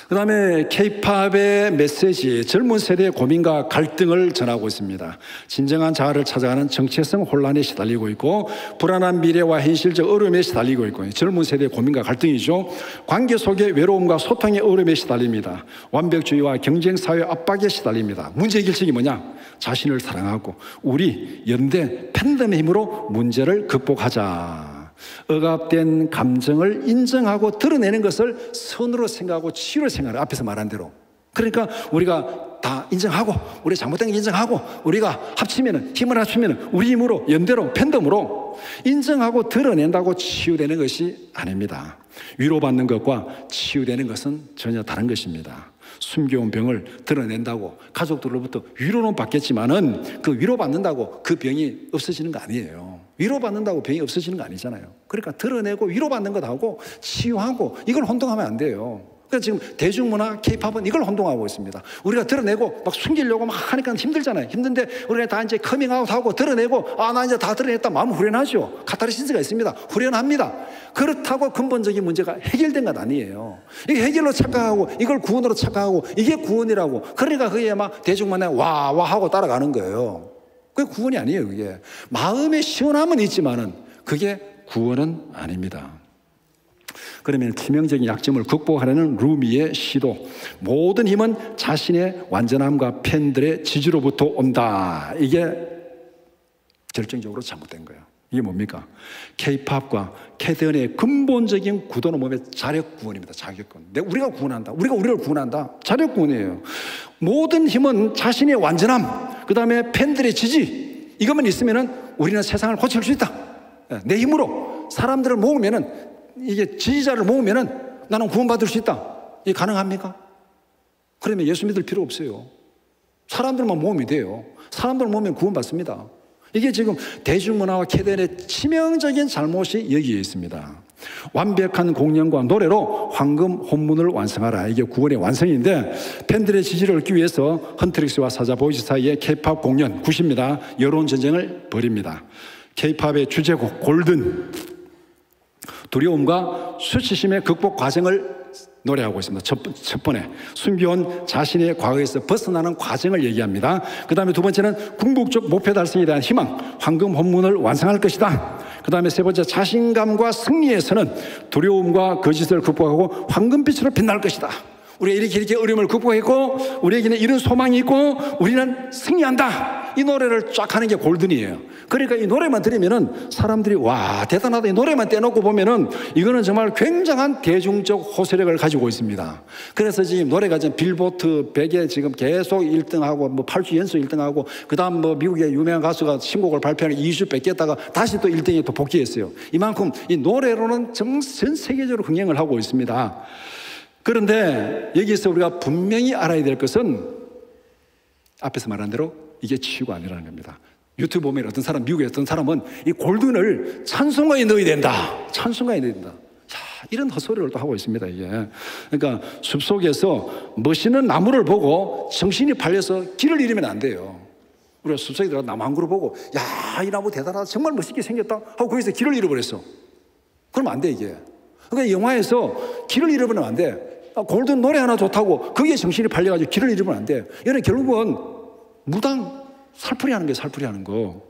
그 다음에 K-팝의 메시지, 젊은 세대의 고민과 갈등을 전하고 있습니다. 진정한 자아를 찾아가는 정체성 혼란에 시달리고 있고, 불안한 미래와 현실적 어려움에 시달리고 있고, 젊은 세대의 고민과 갈등이죠. 관계 속의 외로움과 소통의 어려움에 시달립니다. 완벽주의와 경쟁사회 압박에 시달립니다. 문제 해결책이 뭐냐? 자신을 사랑하고 우리 연대 팬덤의 힘으로 문제를 극복하자. 억압된 감정을 인정하고 드러내는 것을 선으로 생각하고 치유로 생각해요. 앞에서 말한 대로. 그러니까 우리가 다 인정하고, 우리 잘못된 거 인정하고, 우리가 힘을 합치면 우리 힘으로, 연대로, 팬덤으로 인정하고 드러낸다고 치유되는 것이 아닙니다. 위로받는 것과 치유되는 것은 전혀 다른 것입니다. 숨겨온 병을 드러낸다고 가족들로부터 위로는 받겠지만은 그 위로받는다고 그 병이 없어지는 거 아니에요. 위로받는다고 병이 없어지는 거 아니잖아요. 그러니까 드러내고 위로받는 것하고 치유하고 이걸 혼동하면 안 돼요. 그러니까 지금 대중문화 K-팝은 이걸 혼동하고 있습니다. 우리가 드러내고 막 숨기려고 막 하니까 힘들잖아요. 힘든데 우리가 다 이제 커밍아웃하고 드러내고 나 이제 다 드러냈다 마음 후련하죠. 카타르시스가 있습니다. 후련합니다. 그렇다고 근본적인 문제가 해결된 건 아니에요. 이게 해결로 착각하고 이걸 구원으로 착각하고 이게 구원이라고, 그러니까 그게 막 대중문화에 와 하고 따라가는 거예요. 그게 구원이 아니에요. 그게 마음의 시원함은 있지만은 그게 구원은 아닙니다. 그러면 치명적인 약점을 극복하려는 루미의 시도, 모든 힘은 자신의 완전함과 팬들의 지지로부터 온다, 이게 결정적으로 잘못된 거예요. 이게 뭡니까? K-팝과 캐대언의 근본적인 구도는 뭐냐면 자력구원입니다. 자력구원. 우리가 구원한다, 우리가 우리를 구원한다, 자력구원이에요. 모든 힘은 자신의 완전함, 그 다음에 팬들의 지지, 이것만 있으면 우리는 세상을 고칠 수 있다. 내 힘으로 사람들을 모으면, 이게 지지자를 모으면 나는 구원받을 수 있다. 이게 가능합니까? 그러면 예수 믿을 필요 없어요. 사람들만 모으면 돼요. 사람들 모으면 구원받습니다. 이게 지금 대중문화와 캐대언의 치명적인 잘못이 여기에 있습니다. 완벽한 공연과 노래로 황금 혼문을 완성하라, 이게 구원의 완성인데, 팬들의 지지를 얻기 위해서 헌트릭스와 사자 보이스 사이의 K-팝 공연 굿입니다. 여론 전쟁을 벌입니다. K-팝의 주제곡 골든, 두려움과 수치심의 극복 과정을 노래하고 있습니다. 첫 번에 숨겨온 자신의 과거에서 벗어나는 과정을 얘기합니다. 그 다음에 두 번째는 궁극적 목표 달성에 대한 희망, 황금 혼문을 완성할 것이다. 그 다음에 세 번째, 자신감과 승리에서는 두려움과 거짓을 극복하고 황금빛으로 빛날 것이다. 우리가 이렇게 어려움을 극복했고 우리에게는 이런 소망이 있고 우리는 승리한다, 이 노래를 쫙 하는 게 골든이에요. 그러니까 이 노래만 들으면은 사람들이 와 대단하다, 이 노래만 떼놓고 보면은 이거는 정말 굉장한 대중적 호소력을 가지고 있습니다. 그래서 지금 노래가 지금 빌보드 100에 지금 계속 1등하고 뭐 8주 연속 1등하고, 그 다음 뭐 미국의 유명한 가수가 신곡을 발표하는 2주 뺏겼다가 다시 또 1등에 또 복귀했어요. 이만큼 이 노래로는 전 세계적으로 흥행을 하고 있습니다. 그런데 여기서 우리가 분명히 알아야 될 것은 앞에서 말한 대로 이게 치유가 아니라는 겁니다. 유튜브 보면 어떤 사람, 미국의 어떤 사람은 이 골든을 찬송가에 넣어야 된다, 찬송가에 넣어야 된다. 자, 이런 헛소리를 또 하고 있습니다, 이게. 그러니까 숲속에서 멋있는 나무를 보고 정신이 팔려서 길을 잃으면 안 돼요. 우리가 숲속에 들어가 나무 한 그루 보고 야, 이 나무 대단하다, 정말 멋있게 생겼다 하고 거기서 길을 잃어버렸어. 그러면 안 돼, 이게. 그러니까 영화에서 길을 잃어버리면 안 돼. 골든 노래 하나 좋다고 거기에 정신이 팔려가지고 길을 잃으면 안 돼. 이는 결국은 무당 살풀이 하는 게 살풀이 하는 거.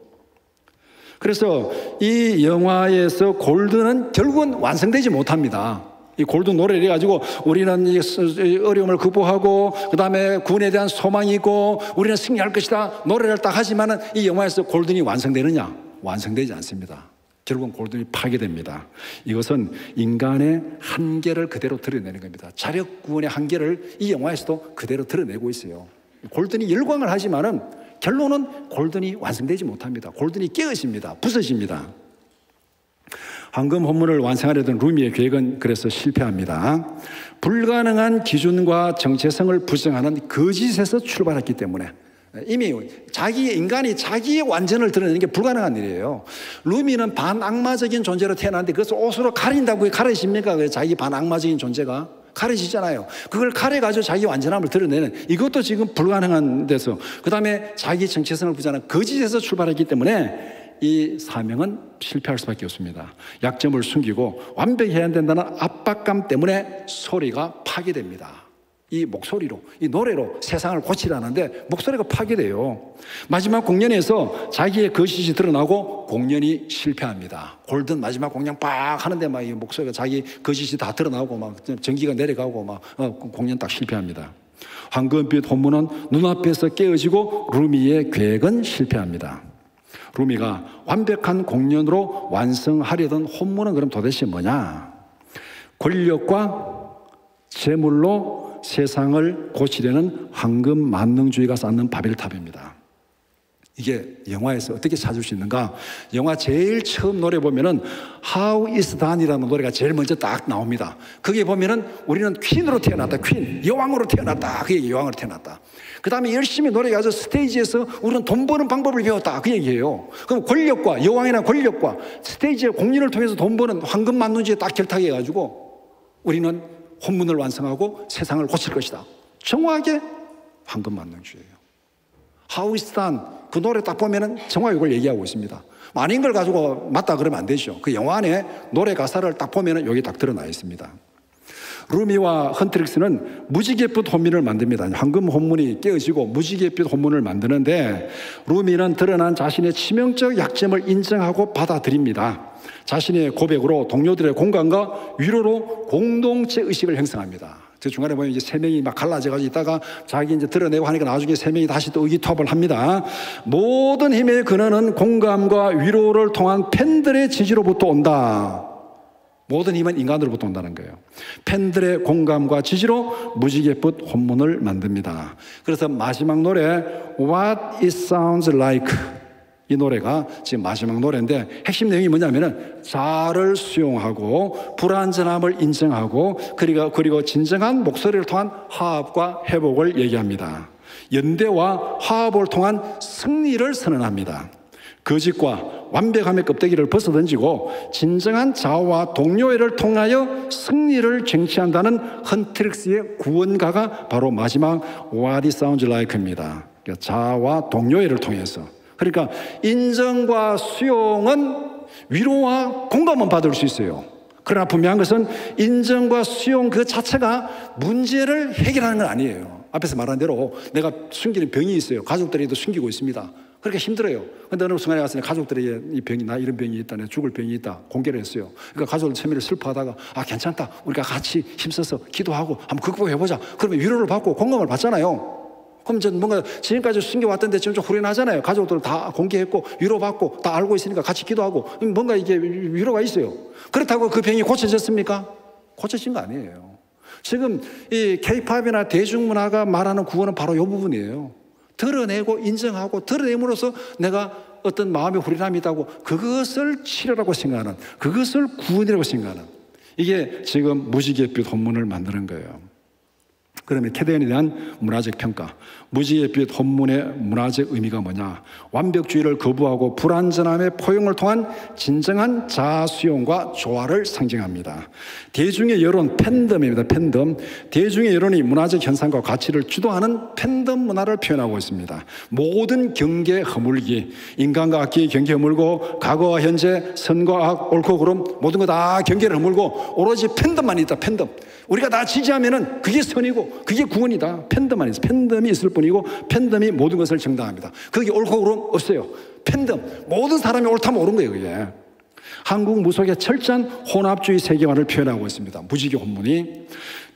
그래서 이 영화에서 골든은 결국은 완성되지 못합니다. 이 골든 노래를 해가지고 우리는 이 어려움을 극복하고 그 다음에 구원에 대한 소망이 있고 우리는 승리할 것이다 노래를 딱 하지만은 이 영화에서 골든이 완성되느냐? 완성되지 않습니다. 결국은 골든이 파괴됩니다. 이것은 인간의 한계를 그대로 드러내는 겁니다. 자력 구원의 한계를 이 영화에서도 그대로 드러내고 있어요. 골든이 열광을 하지만은 결론은 골든이 완성되지 못합니다. 골든이 깨어집니다. 부서집니다. 황금 혼문을 완성하려던 루미의 계획은 그래서 실패합니다. 불가능한 기준과 정체성을 부정하는 거짓에서 출발했기 때문에 이미 인간이 자기의 완전을 드러내는 게 불가능한 일이에요. 루미는 반악마적인 존재로 태어났는데 그것을 옷으로 가린다고 그게 가려집니까? 자기 반악마적인 존재가 가려지잖아요. 그걸 가려가지고 자기 완전함을 드러내는, 이것도 지금 불가능한 데서, 그 다음에 자기 정체성을 부정하는 거짓에서 출발했기 때문에 이 사명은 실패할 수밖에 없습니다. 약점을 숨기고 완벽해야 된다는 압박감 때문에 소리가 파괴됩니다. 이 목소리로, 이 노래로 세상을 고치라는데 목소리가 파괴돼요. 마지막 공연에서 자기의 거짓이 드러나고 공연이 실패합니다. 골든 마지막 공연 빡 하는데 막 이 목소리가 자기 거짓이 다 드러나고 막 전기가 내려가고 막 공연 딱 실패합니다. 황금빛 혼문은 눈앞에서 깨어지고 루미의 계획은 실패합니다. 루미가 완벽한 공연으로 완성하려던 혼문은 그럼 도대체 뭐냐? 권력과 재물로 세상을 고치려는 황금 만능주의가 쌓는 바벨탑입니다. 이게 영화에서 어떻게 찾을 수 있는가? 영화 제일 처음 노래 보면은 How is Done이라는 노래가 제일 먼저 딱 나옵니다. 거기에 보면은 우리는 퀸으로 태어났다, 퀸, 여왕으로 태어났다, 그게 여왕으로 태어났다. 그 다음에 열심히 노래가서 스테이지에서 우리는 돈 버는 방법을 배웠다, 그 얘기예요. 그럼 권력과 여왕이나 권력과 스테이지의 공연을 통해서 돈 버는 황금 만능주의에 딱 결탁해가지고 우리는 혼문을 완성하고 세상을 고칠 것이다. 정확하게 황금만능주의예요. How is done. 그 노래 딱 보면은 정확히 이걸 얘기하고 있습니다. 아닌 걸 가지고 맞다 그러면 안 되죠. 그 영화 안에 노래 가사를 딱 보면은 여기 딱 드러나 있습니다. 루미와 헌트릭스는 무지갯빛 혼문을 만듭니다. 황금 혼문이 깨어지고 무지갯빛 혼문을 만드는데 루미는 드러난 자신의 치명적 약점을 인정하고 받아들입니다. 자신의 고백으로 동료들의 공감과 위로로 공동체 의식을 형성합니다. 그 중간에 보면 이제 세 명이 막 갈라져가지고 있다가 자기 이제 드러내고 하니까 나중에 세 명이 다시 또 의기투합을 합니다. 모든 힘의 근원은 공감과 위로를 통한 팬들의 지지로부터 온다. 모든 힘은 인간으로부터 온다는 거예요. 팬들의 공감과 지지로 무지갯빛 혼문을 만듭니다. 그래서 마지막 노래 What It Sounds Like, 이 노래가 지금 마지막 노래인데 핵심 내용이 뭐냐면은 자아를 수용하고 불완전함을 인정하고 그리고 진정한 목소리를 통한 화합과 회복을 얘기합니다. 연대와 화합을 통한 승리를 선언합니다. 거짓과 완벽함의 껍데기를 벗어던지고 진정한 자아와 동료애를 통하여 승리를 쟁취한다는 헌트릭스의 구원가가 바로 마지막 What It Sounds Like입니다. 자아와 동료애를 통해서. 그러니까 인정과 수용은 위로와 공감은 받을 수 있어요. 그러나 분명한 것은 인정과 수용 그 자체가 문제를 해결하는 건 아니에요. 앞에서 말한 대로 내가 숨기는 병이 있어요. 가족들에도 숨기고 있습니다. 그러니까 힘들어요. 근데 어느 순간에 가서 가족들에게 이 병이, 나 이런 병이 있다, 내가 죽을 병이 있다 공개를 했어요. 그러니까 가족들 처음에 슬퍼하다가 괜찮다, 우리가 같이 힘써서 기도하고 한번 극복해보자. 그러면 위로를 받고 공감을 받잖아요. 그럼 전 뭔가 지금까지 숨겨왔던데 지금 좀 후련하잖아요. 가족들 다 공개했고 위로받고 다 알고 있으니까 같이 기도하고 뭔가 이게 위로가 있어요. 그렇다고 그 병이 고쳐졌습니까? 고쳐진 거 아니에요. 지금 이 K-팝이나 대중문화가 말하는 구원은 바로 이 부분이에요. 드러내고 인정하고 드러냄으로써 내가 어떤 마음의 후련함이 있다고 그것을 치료라고 생각하는, 그것을 구원이라고 생각하는, 이게 지금 무지갯빛 혼문을 만드는 거예요. 그러면 캐덴에 대한 문화적 평가, 무지갯빛 혼문의 문화적 의미가 뭐냐? 완벽주의를 거부하고 불완전함의 포용을 통한 진정한 자아 수용과 조화를 상징합니다. 대중의 여론, 팬덤입니다. 팬덤. 대중의 여론이 문화적 현상과 가치를 주도하는 팬덤 문화를 표현하고 있습니다. 모든 경계 허물기, 인간과 악기의 경계 허물고 과거와 현재, 선과 악, 옳고 그름 모든 거 다 경계를 허물고 오로지 팬덤만 있다. 팬덤. 우리가 다 지지하면은 그게 선이고 그게 구원이다. 팬덤만 있어. 팬덤이 있을 뿐이고 팬덤이 모든 것을 정당합니다. 거기 옳고 그름 없어요. 팬덤. 모든 사람이 옳다면 옳은 거예요, 그게. 한국 무속의 철저한 혼합주의 세계관을 표현하고 있습니다. 무지개 혼문이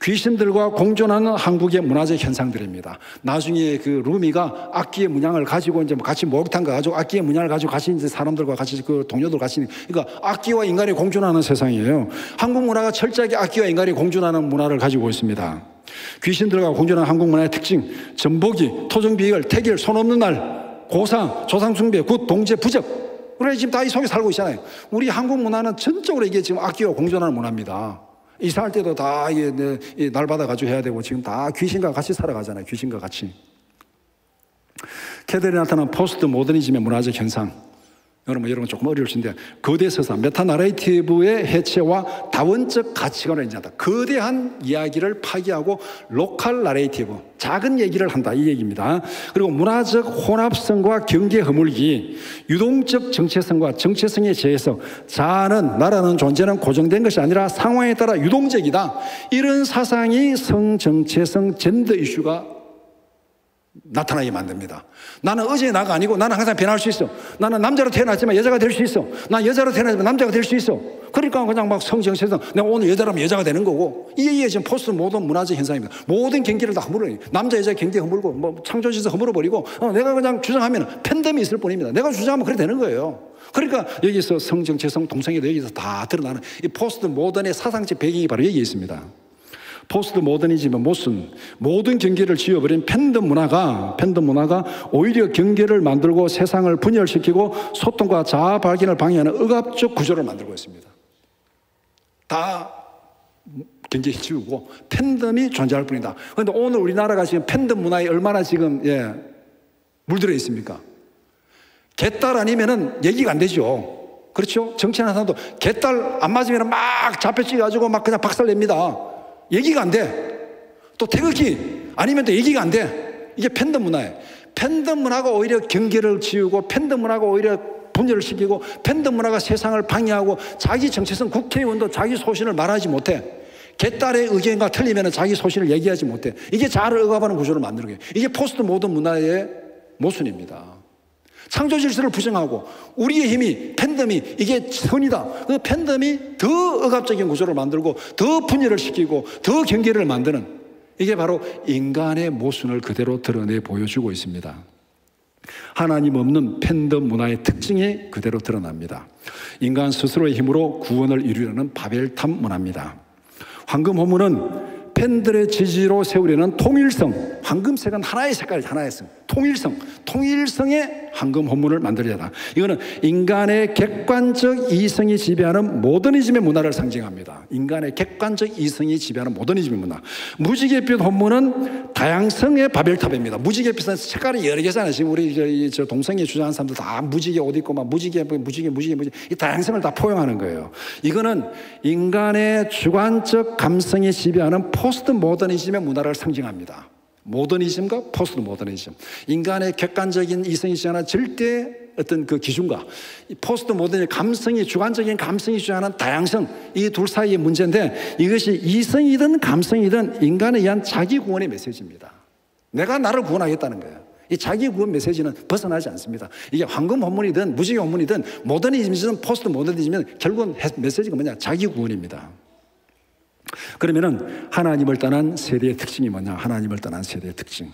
귀신들과 공존하는 한국의 문화적 현상들입니다. 나중에 그 루미가 악기의 문양을 가지고 이제 같이 목욕탕 가가지고 악기의 문양을 가지고 같이 이제 사람들과 같이 그 동료들 같이, 그러니까 악기와 인간이 공존하는 세상이에요. 한국 문화가 철저하게 악기와 인간이 공존하는 문화를 가지고 있습니다. 귀신들과 공존하는 한국 문화의 특징, 전보기, 토정비결, 태길, 손 없는 날, 고상, 조상숭배, 굿, 동제, 부적. 우리가 지금 다 이 속에 살고 있잖아요. 우리 한국 문화는 전적으로 이게 지금 악기와 공존하는 문화입니다. 이사할 때도 다 이게 날 받아가지고 해야 되고 지금 다 귀신과 같이 살아가잖아요. 귀신과 같이. 캐델에 나타난 포스트 모더니즘의 문화적 현상. 여러분 이런 건 조금 어려울 수 있는데 거대 서사, 메타 나레이티브의 해체와 다원적 가치관을 인정한다. 거대한 이야기를 파기하고 로컬 나레이티브, 작은 얘기를 한다 이 얘기입니다. 그리고 문화적 혼합성과 경계 허물기, 유동적 정체성과 정체성의 재해석, 자아는, 나라는, 존재는 고정된 것이 아니라 상황에 따라 유동적이다. 이런 사상이 성정체성 젠더 이슈가 나타나게 만듭니다. 나는 어제의 나가 아니고 나는 항상 변할 수 있어. 나는 남자로 태어났지만 여자가 될 수 있어. 난 여자로 태어났지만 남자가 될 수 있어. 그러니까 그냥 막 성정체성, 내가 오늘 여자라면 여자가 되는 거고, 이게 지금 포스트 모던 문화적 현상입니다. 모든 경계를 다 허물어요. 남자 여자 경계 허물고 뭐 창조시서 허물어버리고 내가 그냥 주장하면 팬덤이 있을 뿐입니다. 내가 주장하면 그래 되는 거예요. 그러니까 여기서 성정체성, 동성애도 여기서 다 드러나는 이 포스트 모던의 사상적 배경이 바로 여기에 있습니다. 포스트 모더니즘의 모순, 모든 경계를 지워버린 팬덤 문화가 오히려 경계를 만들고 세상을 분열시키고 소통과 자아 발견을 방해하는 억압적 구조를 만들고 있습니다. 다 경계 지우고 팬덤이 존재할 뿐이다. 그런데 오늘 우리나라가 지금 팬덤 문화에 얼마나 지금 물들어 있습니까? 개딸 아니면은 얘기가 안 되죠. 그렇죠? 정치하는 사람도 개딸 안 맞으면 막 잡혀 찍어가지고 막 그냥 박살냅니다. 얘기가 안 돼. 또 태극기 아니면 또 얘기가 안 돼. 이게 팬덤 문화예요. 팬덤 문화가 오히려 경계를 지우고 팬덤 문화가 오히려 분열을 시키고 팬덤 문화가 세상을 방해하고 자기 정체성 국회의원도 자기 소신을 말하지 못해. 개딸의 의견과 틀리면 자기 소신을 얘기하지 못해. 이게 자아를 억압하는 구조를 만드는 거예요. 이게 포스트 모던 문화의 모순입니다. 창조 질서를 부정하고 우리의 힘이 팬덤이 이게 선이다. 그 팬덤이 더 억압적인 구조를 만들고 더 분열을 시키고 더 경계를 만드는 이게 바로 인간의 모순을 그대로 드러내 보여주고 있습니다. 하나님 없는 팬덤 문화의 특징이 그대로 드러납니다. 인간 스스로의 힘으로 구원을 이루려는 바벨탑 문화입니다. 황금 호문은 팬들의 지지로 세우려는 통일성, 황금색은 하나의 색깔, 하나의 성, 통일성의 황금 호문을 만들어야 한다. 이거는 인간의 객관적 이성이 지배하는 모더니즘의 문화를 상징합니다. 인간의 객관적 이성이 지배하는 모더니즘의 문화. 무지갯빛 호문은 다양성의 바벨탑입니다. 무지갯빛은 색깔이 여러 개잖아요. 지금 우리 저 동성애 주장하는 사람들 다 무지개 옷 입고 막 무지개 이 다양성을 다 포용하는 거예요. 이거는 인간의 주관적 감성이 지배하는 포스트 모더니즘의 문화를 상징합니다. 모더니즘과 포스트 모더니즘. 인간의 객관적인 이성이 지향하는 절대 어떤 그 기준과 포스트 모더니즘 감성이 주관적인 감성이 주장하는 다양성 이 둘 사이의 문제인데 이것이 이성이든 감성이든 인간에 의한 자기 구원의 메시지입니다. 내가 나를 구원하겠다는 거예요. 이 자기 구원 메시지는 벗어나지 않습니다. 이게 황금 혼문이든 무지개 혼문이든 모더니즘이든 포스트 모더니즘이든 결국은 메시지가 뭐냐? 자기 구원입니다. 그러면은 하나님을 떠난 세대의 특징이 뭐냐? 하나님을 떠난 세대의 특징.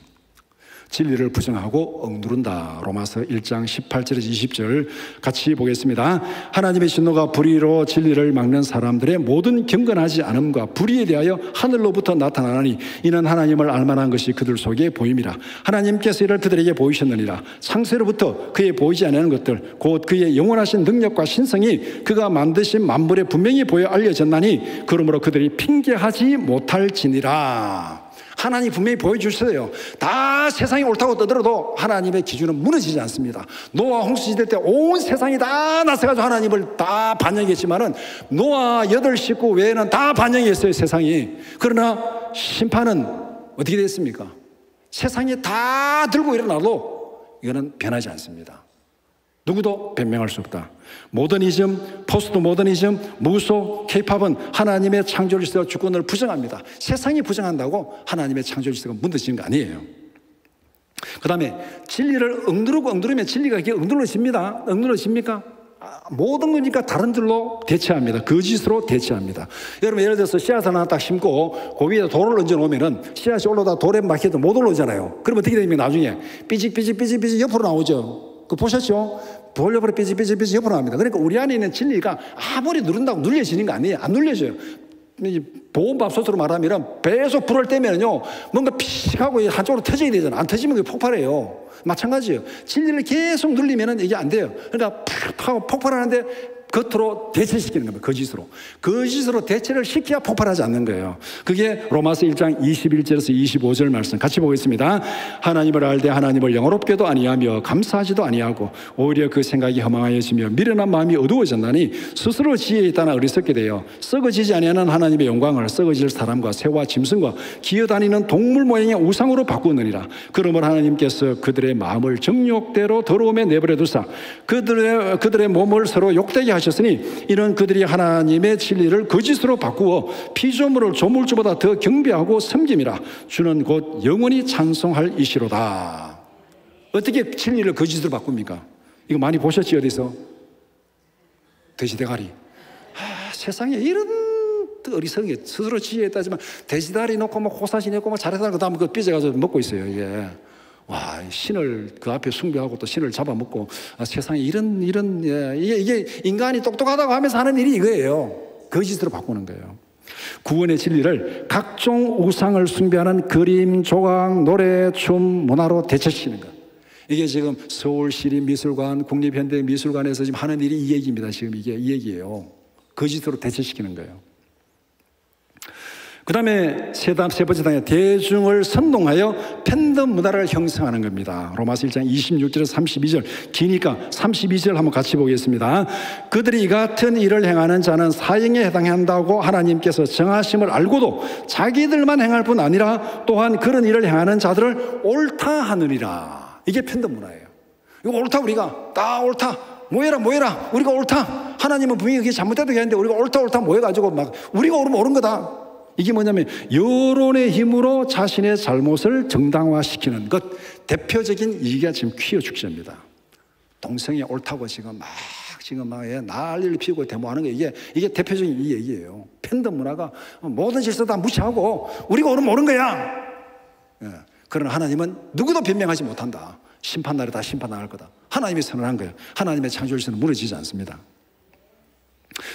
진리를 부정하고 억누른다. 로마서 1장 18절에서 20절 같이 보겠습니다. 하나님의 진노가 불의로 진리를 막는 사람들의 모든 경건하지 않음과 불의에 대하여 하늘로부터 나타나니 이는 하나님을 알만한 것이 그들 속에 보임이라. 하나님께서 이를 그들에게 보이셨느니라. 창세로부터 그의 보이지 않는 것들 곧 그의 영원하신 능력과 신성이 그가 만드신 만물에 분명히 보여 알려졌나니 그러므로 그들이 핑계하지 못할지니라. 하나님이 분명히 보여주셨어요. 다 세상이 옳다고 떠들어도 하나님의 기준은 무너지지 않습니다. 노아 홍수시대 때 온 세상이 다 나서가지고 하나님을 다 반영했지만은 노아 8식구 외에는 다 반영했어요, 세상이. 그러나 심판은 어떻게 됐습니까? 세상이 다 들고 일어나도 이거는 변하지 않습니다. 누구도 변명할 수 없다. 모더니즘, 포스트 모더니즘, 무소, 케이팝은 하나님의 창조 질서 주권을 부정합니다. 세상이 부정한다고 하나님의 창조 질서가 무너지는 거 아니에요. 그 다음에 진리를 억누르면 진리가 이게 억누러집니다. 억누러집니까? 모든 거니까 다른 들로 대체합니다. 거짓으로 대체합니다. 여러분 예를 들어서 씨앗을 하나 딱 심고 그 위에 돌을 얹어 놓으면은 씨앗이 올라다 돌에 막혀도 못 올라오잖아요. 그러면 어떻게 됩니까? 나중에 삐직 옆으로 나오죠. 그 보셨죠? 돌려버려 삐지삐지 옆으로 나옵니다. 그러니까 우리 안에 있는 진리가 아무리 누른다고 눌려지는 거 아니에요. 안 눌려져요. 보온밥솥으로 말하면 계속 불을 떼면요 뭔가 픽 하고 한쪽으로 터져야 되잖아요. 안 터지면 그게 폭발해요. 마찬가지예요. 진리를 계속 눌리면 이게 안 돼요. 그러니까 팍 하고 폭발하는데 겉으로 대체시키는 겁니다. 거짓으로 대체를 시켜야 폭발하지 않는 거예요. 그게 로마서 1장 21절에서 25절 말씀 같이 보겠습니다. 하나님을 알되 하나님을 영어롭게도 아니하며 감사하지도 아니하고 오히려 그 생각이 허망하여지며 미련한 마음이 어두워졌나니 스스로 지혜에 따라 어리석게 되어 썩어지지 아니하는 하나님의 영광을 썩어질 사람과 새와 짐승과 기어다니는 동물 모양의 우상으로 바꾸느니라. 그러므로 하나님께서 그들의 마음을 정욕대로 더러움에 내버려 두사 그들의 몸을 서로 욕되게 하셨으니 이는 그들이 하나님의 진리를 거짓으로 바꾸어 피조물을 조물주보다 더 경배하고 섬김이라. 주는 곧 영원히 찬송할 이시로다. 어떻게 진리를 거짓으로 바꿉니까? 이거 많이 보셨지 어디서? 돼지대가리. 세상에 이런 어리석은 게 스스로 지혜했다지만 돼지다리 놓고 막 호사시 놓고 막 잘했다는 그 다음에 그 삐져가지고 먹고 있어요. 이게. 와, 신을 그 앞에 숭배하고 또 신을 잡아먹고 세상에 이런 이게 인간이 똑똑하다고 하면서 하는 일이 이거예요. 거짓으로 바꾸는 거예요. 구원의 진리를 각종 우상을 숭배하는 그림, 조각, 노래, 춤, 문화로 대체시키는 것. 이게 지금 서울시립미술관, 국립현대미술관에서 지금 하는 일이 이 얘기입니다. 지금 이게 이 얘기예요. 거짓으로 대체시키는 거예요. 그 다음에 세 번째 단계, 대중을 선동하여 팬덤 문화를 형성하는 겁니다. 로마서 1장 26절에서 32절, 기니까 32절 한번 같이 보겠습니다. 그들이 이 같은 일을 행하는 자는 사형에 해당한다고 하나님께서 정하심을 알고도 자기들만 행할 뿐 아니라 또한 그런 일을 행하는 자들을 옳다 하느니라. 이게 팬덤 문화예요. 이거 옳다, 우리가 다 옳다, 모여라 우리가 옳다. 하나님은 분명히 그게 잘못돼도 되는데 우리가 옳다 모여가지고 막 우리가 옳으면 옳은 거다. 이게 뭐냐면 여론의 힘으로 자신의 잘못을 정당화시키는 것, 대표적인 이게 지금 퀴어 축제입니다. 동성애 옳다고 지금 막 난리를 피우고 데모하는 게 이게 대표적인 이 얘기예요. 팬덤 문화가 모든 질서 다 무시하고 우리가 옳으면 옳은 거야. 그러나 하나님은 누구도 변명하지 못한다. 심판날에 다 심판당할 거다. 하나님이 선언한 거예요. 하나님의 창조질서는 무너지지 않습니다.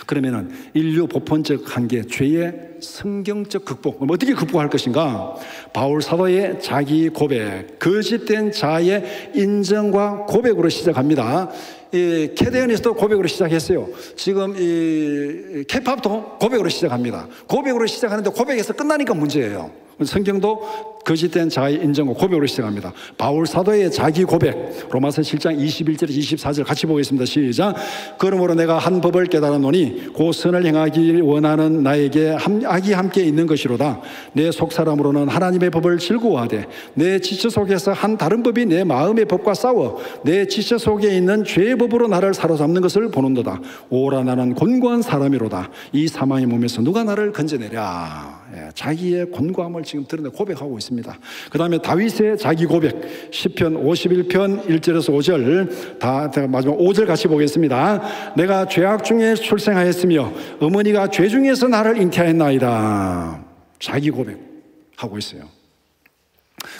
그러면은 인류 보편적 한계, 죄의 성경적 극복, 어떻게 극복할 것인가? 바울 사도의 자기 고백, 거짓된 자의 인정과 고백으로 시작합니다. 캐데언에서도 고백으로 시작했어요. 지금 이 케팝도 고백으로 시작합니다. 고백으로 시작하는데 고백에서 끝나니까 문제예요. 성경도 거짓된 자의 인정과 고백으로 시작합니다. 바울 사도의 자기 고백, 로마서 7장 21절 24절 같이 보겠습니다. 시작. 그러므로 내가 한 법을 깨달았노니 곧 선을 행하기 원하는 나에게 악이 함께 있는 것이로다. 내 속사람으로는 하나님의 법을 즐거워하되 내 지체 속에서 한 다른 법이 내 마음의 법과 싸워 내 지체 속에 있는 죄의 법으로 나를 사로잡는 것을 보는도다. 오라 나는 곤고한 사람이로다. 이 사망의 몸에서 누가 나를 건져내랴. 자기의 곤고함을 지금 드러내 고백하고 있습니다. 그 다음에 다윗의 자기 고백, 시편 51편 1절에서 5절, 마지막 5절 같이 보겠습니다. 내가 죄악 중에 출생하였으며 어머니가 죄 중에서 나를 잉태하였나이다. 자기 고백하고 있어요.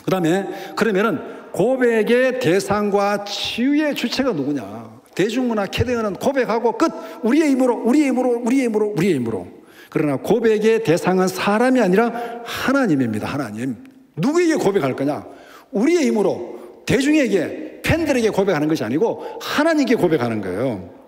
그 다음에 그러면은 고백의 대상과 치유의 주체가 누구냐? 대중문화 캐데언은 고백하고 끝. 우리의 힘으로. 그러나 고백의 대상은 사람이 아니라 하나님입니다. 하나님. 누구에게 고백할 거냐? 우리의 힘으로 대중에게, 팬들에게 고백하는 것이 아니고 하나님께 고백하는 거예요.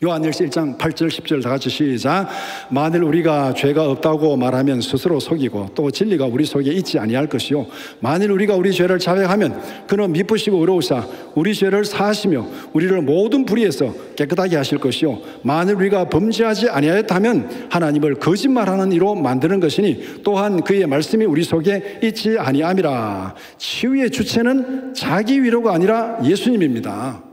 요한일서 1장 8절 10절 다 같이 시작. 만일 우리가 죄가 없다고 말하면 스스로 속이고 또 진리가 우리 속에 있지 아니할 것이요 만일 우리가 우리 죄를 자백하면 그는 미쁘시고 의로우사 우리 죄를 사하시며 우리를 모든 불의에서 깨끗하게 하실 것이요 만일 우리가 범죄하지 아니하였다면 하나님을 거짓말하는 이로 만드는 것이니 또한 그의 말씀이 우리 속에 있지 아니함이라. 치유의 주체는 자기 위로가 아니라 예수님입니다.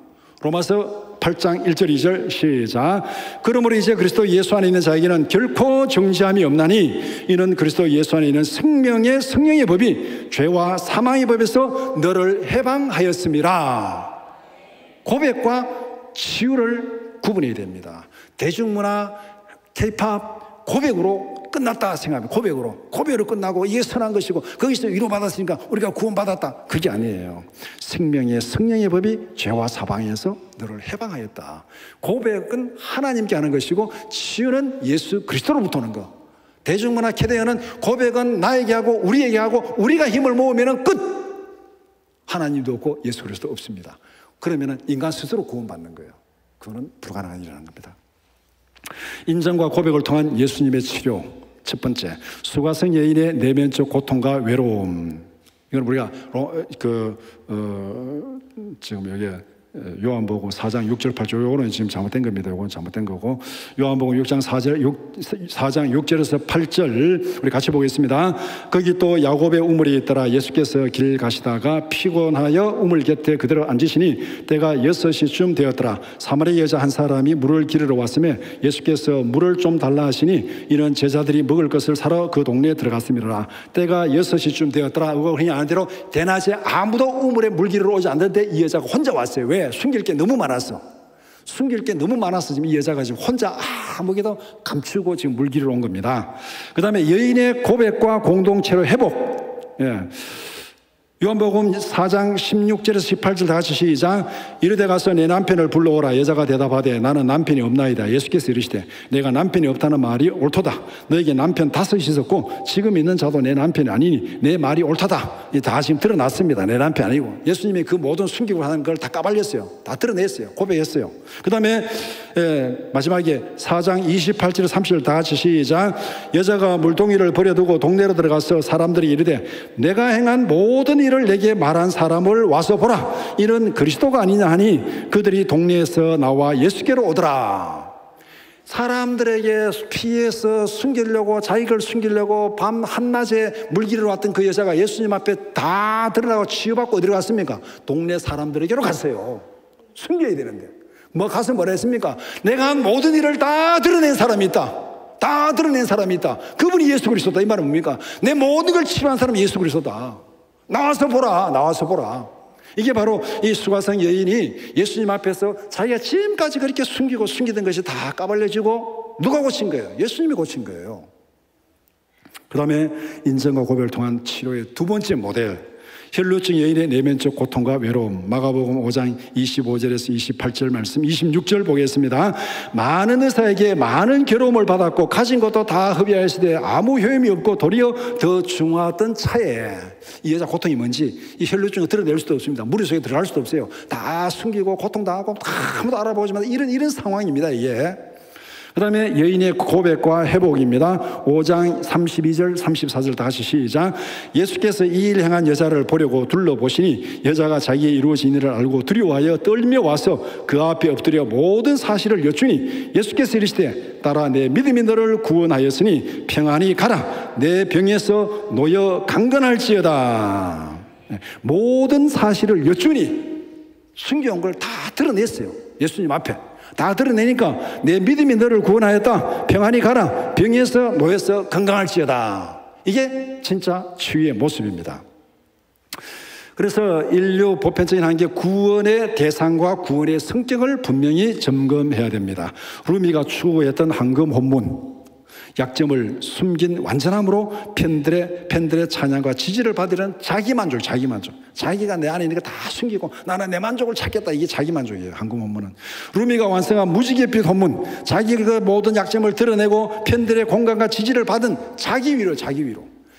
로마서 8장 1절 2절 시작. 그러므로 이제 그리스도 예수 안에 있는 자에게는 결코 정죄함이 없나니 이는 그리스도 예수 안에 있는 생명의 성령의 법이 죄와 사망의 법에서 너를 해방하였음이라. 고백과 치유를 구분해야 됩니다. 대중문화, K-팝 고백으로 끝났다 생각합니다. 고백으로 끝나고 이게 선한 것이고 거기서 위로받았으니까 우리가 구원받았다. 그게 아니에요. 생명의 성령의 법이 죄와 사방에서 너를 해방하였다. 고백은 하나님께 하는 것이고 치유는 예수 그리스도로부터 오는 것. 대중문화 캐데언은 고백은 나에게 하고 우리에게 하고 우리가 힘을 모으면 끝. 하나님도 없고 예수 그리스도 없습니다. 그러면 인간 스스로 구원받는 거예요. 그거는 불가능한 일이라는 겁니다. 인정과 고백을 통한 예수님의 치료. 첫 번째, 수가성 여인의 내면적 고통과 외로움. 이건 우리가 지금 여기 요한복음 4장 6절 8절 요거는 지금 잘못된 겁니다. 요건 잘못된 거고 요한복음 6장 4장 6절에서 8절 우리 같이 보겠습니다. 거기 또 야곱의 우물이 있더라. 예수께서 길 가시다가 피곤하여 우물 곁에 그대로 앉으시니 때가 6시쯤 되었더라. 사마리아 여자 한 사람이 물을 기르러 왔으며 예수께서 물을 좀 달라 하시니 이는 제자들이 먹을 것을 사러 그 동네에 들어갔습니다. 때가 6시쯤 되었더라. 그거 그냥 아는 대로 대낮에 아무도 우물에 물 기르러 오지 않는데 이 여자가 혼자 왔어요. 왜? 숨길 게 너무 많았어. 지금 이 여자가 지금 혼자 아무게도 감추고 지금 물기를 온 겁니다. 그 다음에 여인의 고백과 공동체로 회복. 요한복음 4장 16절에서 18절 다 같이 시작. 이르되 가서 내 남편을 불러오라. 여자가 대답하되 나는 남편이 없나이다. 예수께서 이르시되 내가 남편이 없다는 말이 옳도다. 너에게 남편 5이 있었고 지금 있는 자도 내 남편이 아니니 내 말이 옳도다. 다 지금 드러났습니다. 내 남편 아니고. 예수님이 그 모든 숨기고 하는 걸 다 까발렸어요. 다 드러냈어요. 고백했어요. 그 다음에 마지막에 4장 28절 30절 다 같이 시작. 여자가 물동이를 버려두고 동네로 들어가서 사람들이 이르되 내가 행한 모든 일을 내게 말한 사람을 와서 보라. 이는 그리스도가 아니냐 하니 그들이 동네에서 나와 예수께로 오더라. 사람들에게 피해서 숨기려고 자기를 숨기려고 밤 한낮에 물기를 왔던 그 여자가 예수님 앞에 다 드러나고 치유받고 어디로 갔습니까? 동네 사람들에게로 갔어요. 숨겨야 되는데 뭐 가서 뭐라 했습니까? 내가 한 모든 일을 다 드러낸 사람이 있다. 다 드러낸 사람이 있다. 그분이 예수 그리스도다. 이 말은 뭡니까? 내 모든 걸 치료한 사람이 예수 그리스도다. 나와서 보라. 나와서 보라. 이게 바로 이 수가성 여인이 예수님 앞에서 자기가 지금까지 그렇게 숨기고 숨기던 것이 다 까발려지고 누가 고친 거예요? 예수님이 고친 거예요. 그 다음에 인정과 고백을 통한 치료의 두 번째 모델, 혈루증 여인의 내면적 고통과 외로움. 마가복음 5장 25절에서 28절 말씀, 26절 보겠습니다. 많은 의사에게 많은 괴로움을 받았고 가진 것도 다 흡입하시되 아무 효험이 없고 도리어 더 중하던 차에, 이 여자 고통이 뭔지 이 혈루증을 드러낼 수도 없습니다. 무리 속에 들어갈 수도 없어요. 다 숨기고 고통 당하고 아무도 알아보지만 이런 상황입니다. 이게. 그 다음에 여인의 고백과 회복입니다. 5장 32절 34절 다 같이 시작. 예수께서 이 일 행한 여자를 보려고 둘러보시니 여자가 자기의 이루어진 일을 알고 두려워하여 떨며 와서 그 앞에 엎드려 모든 사실을 여쭈니 예수께서 이르시되 따라 내 믿음이 너를 구원하였으니 평안히 가라. 내 병에서 놓여 강건할지어다. 모든 사실을 여쭈니 숨겨온 걸 다 드러냈어요. 예수님 앞에 다 드러내니까 내 믿음이 너를 구원하였다. 평안히 가라. 병에서 놓여서 건강할지어다. 이게 진짜 치유의 모습입니다. 그래서 인류 보편적인 한계, 구원의 대상과 구원의 성격을 분명히 점검해야 됩니다. 루미가 추구했던 황금 혼문, 약점을 숨긴 완전함으로 팬들의 찬양과 지지를 받으려는 자기만족. 자기가 내 안에 있는 거 다 숨기고 나는 내 만족을 찾겠다. 이게 자기만족이에요. 황금 혼문은. 루미가 완성한 무지갯빛 혼문, 자기의 그 모든 약점을 드러내고 팬들의 공감과 지지를 받은 자기 위로.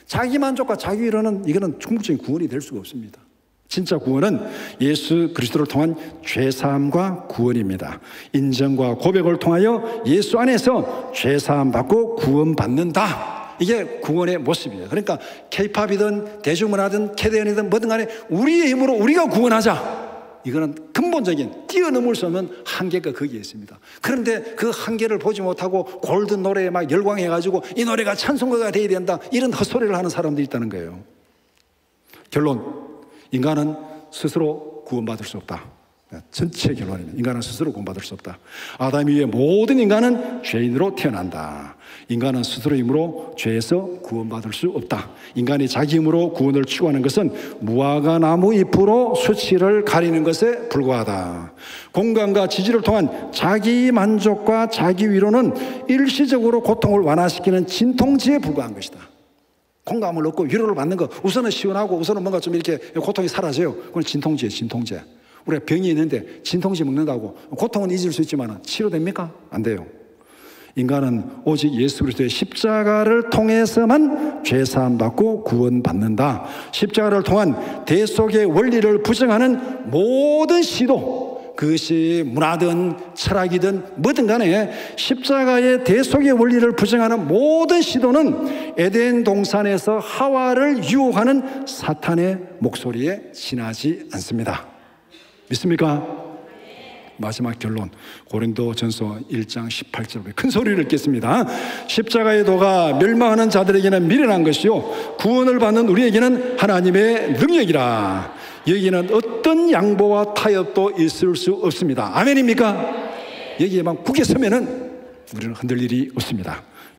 자기만족과 자기 위로는 이거는 궁극적인 구원이 될 수가 없습니다. 진짜 구원은 예수 그리스도를 통한 죄사함과 구원입니다. 인정과 고백을 통하여 예수 안에서 죄사함 받고 구원받는다. 이게 구원의 모습이에요. 그러니까 K-팝이든 대중문화든 캐대언이든 뭐든 간에 우리의 힘으로 우리가 구원하자. 이거는 근본적인 뛰어넘을 수 없는 한계가 거기에 있습니다. 그런데 그 한계를 보지 못하고 골든 노래에 막 열광해가지고 이 노래가 찬송가가 돼야 된다. 이런 헛소리를 하는 사람들이 있다는 거예요. 결론. 인간은 스스로 구원받을 수 없다. 전체 결론입니다. 인간은 스스로 구원받을 수 없다. 아담 이후에 모든 인간은 죄인으로 태어난다. 인간은 스스로 힘으로 죄에서 구원받을 수 없다. 인간이 자기 힘으로 구원을 추구하는 것은 무화과 나무 잎으로 수치를 가리는 것에 불과하다. 공감과 지지를 통한 자기 만족과 자기 위로는 일시적으로 고통을 완화시키는 진통제에 불과한 것이다. 공감을 얻고 위로를 받는 거, 우선은 시원하고 우선은 뭔가 좀 이렇게 고통이 사라져요. 그건 진통제. 우리가 병이 있는데 진통제 먹는다고 고통은 잊을 수 있지만 치료됩니까? 안 돼요. 인간은 오직 예수 그리스도의 십자가를 통해서만 죄사함 받고 구원받는다. 십자가를 통한 대속의 원리를 부정하는 모든 시도, 그것이 문화든 철학이든 뭐든 간에 십자가의 대속의 원리를 부정하는 모든 시도는 에덴 동산에서 하와를 유혹하는 사탄의 목소리에 지나지 않습니다. 믿습니까? 마지막 결론, 고린도전서 1장 18절 큰 소리를 읽겠습니다. 십자가의 도가 멸망하는 자들에게는 미련한 것이요 구원을 받는 우리에게는 하나님의 능력이라. 여기에는 어떤 양보와 타협도 있을 수 없습니다. 아멘입니까? 여기에만 굳게 서면은 우리는 흔들 일이 없습니다.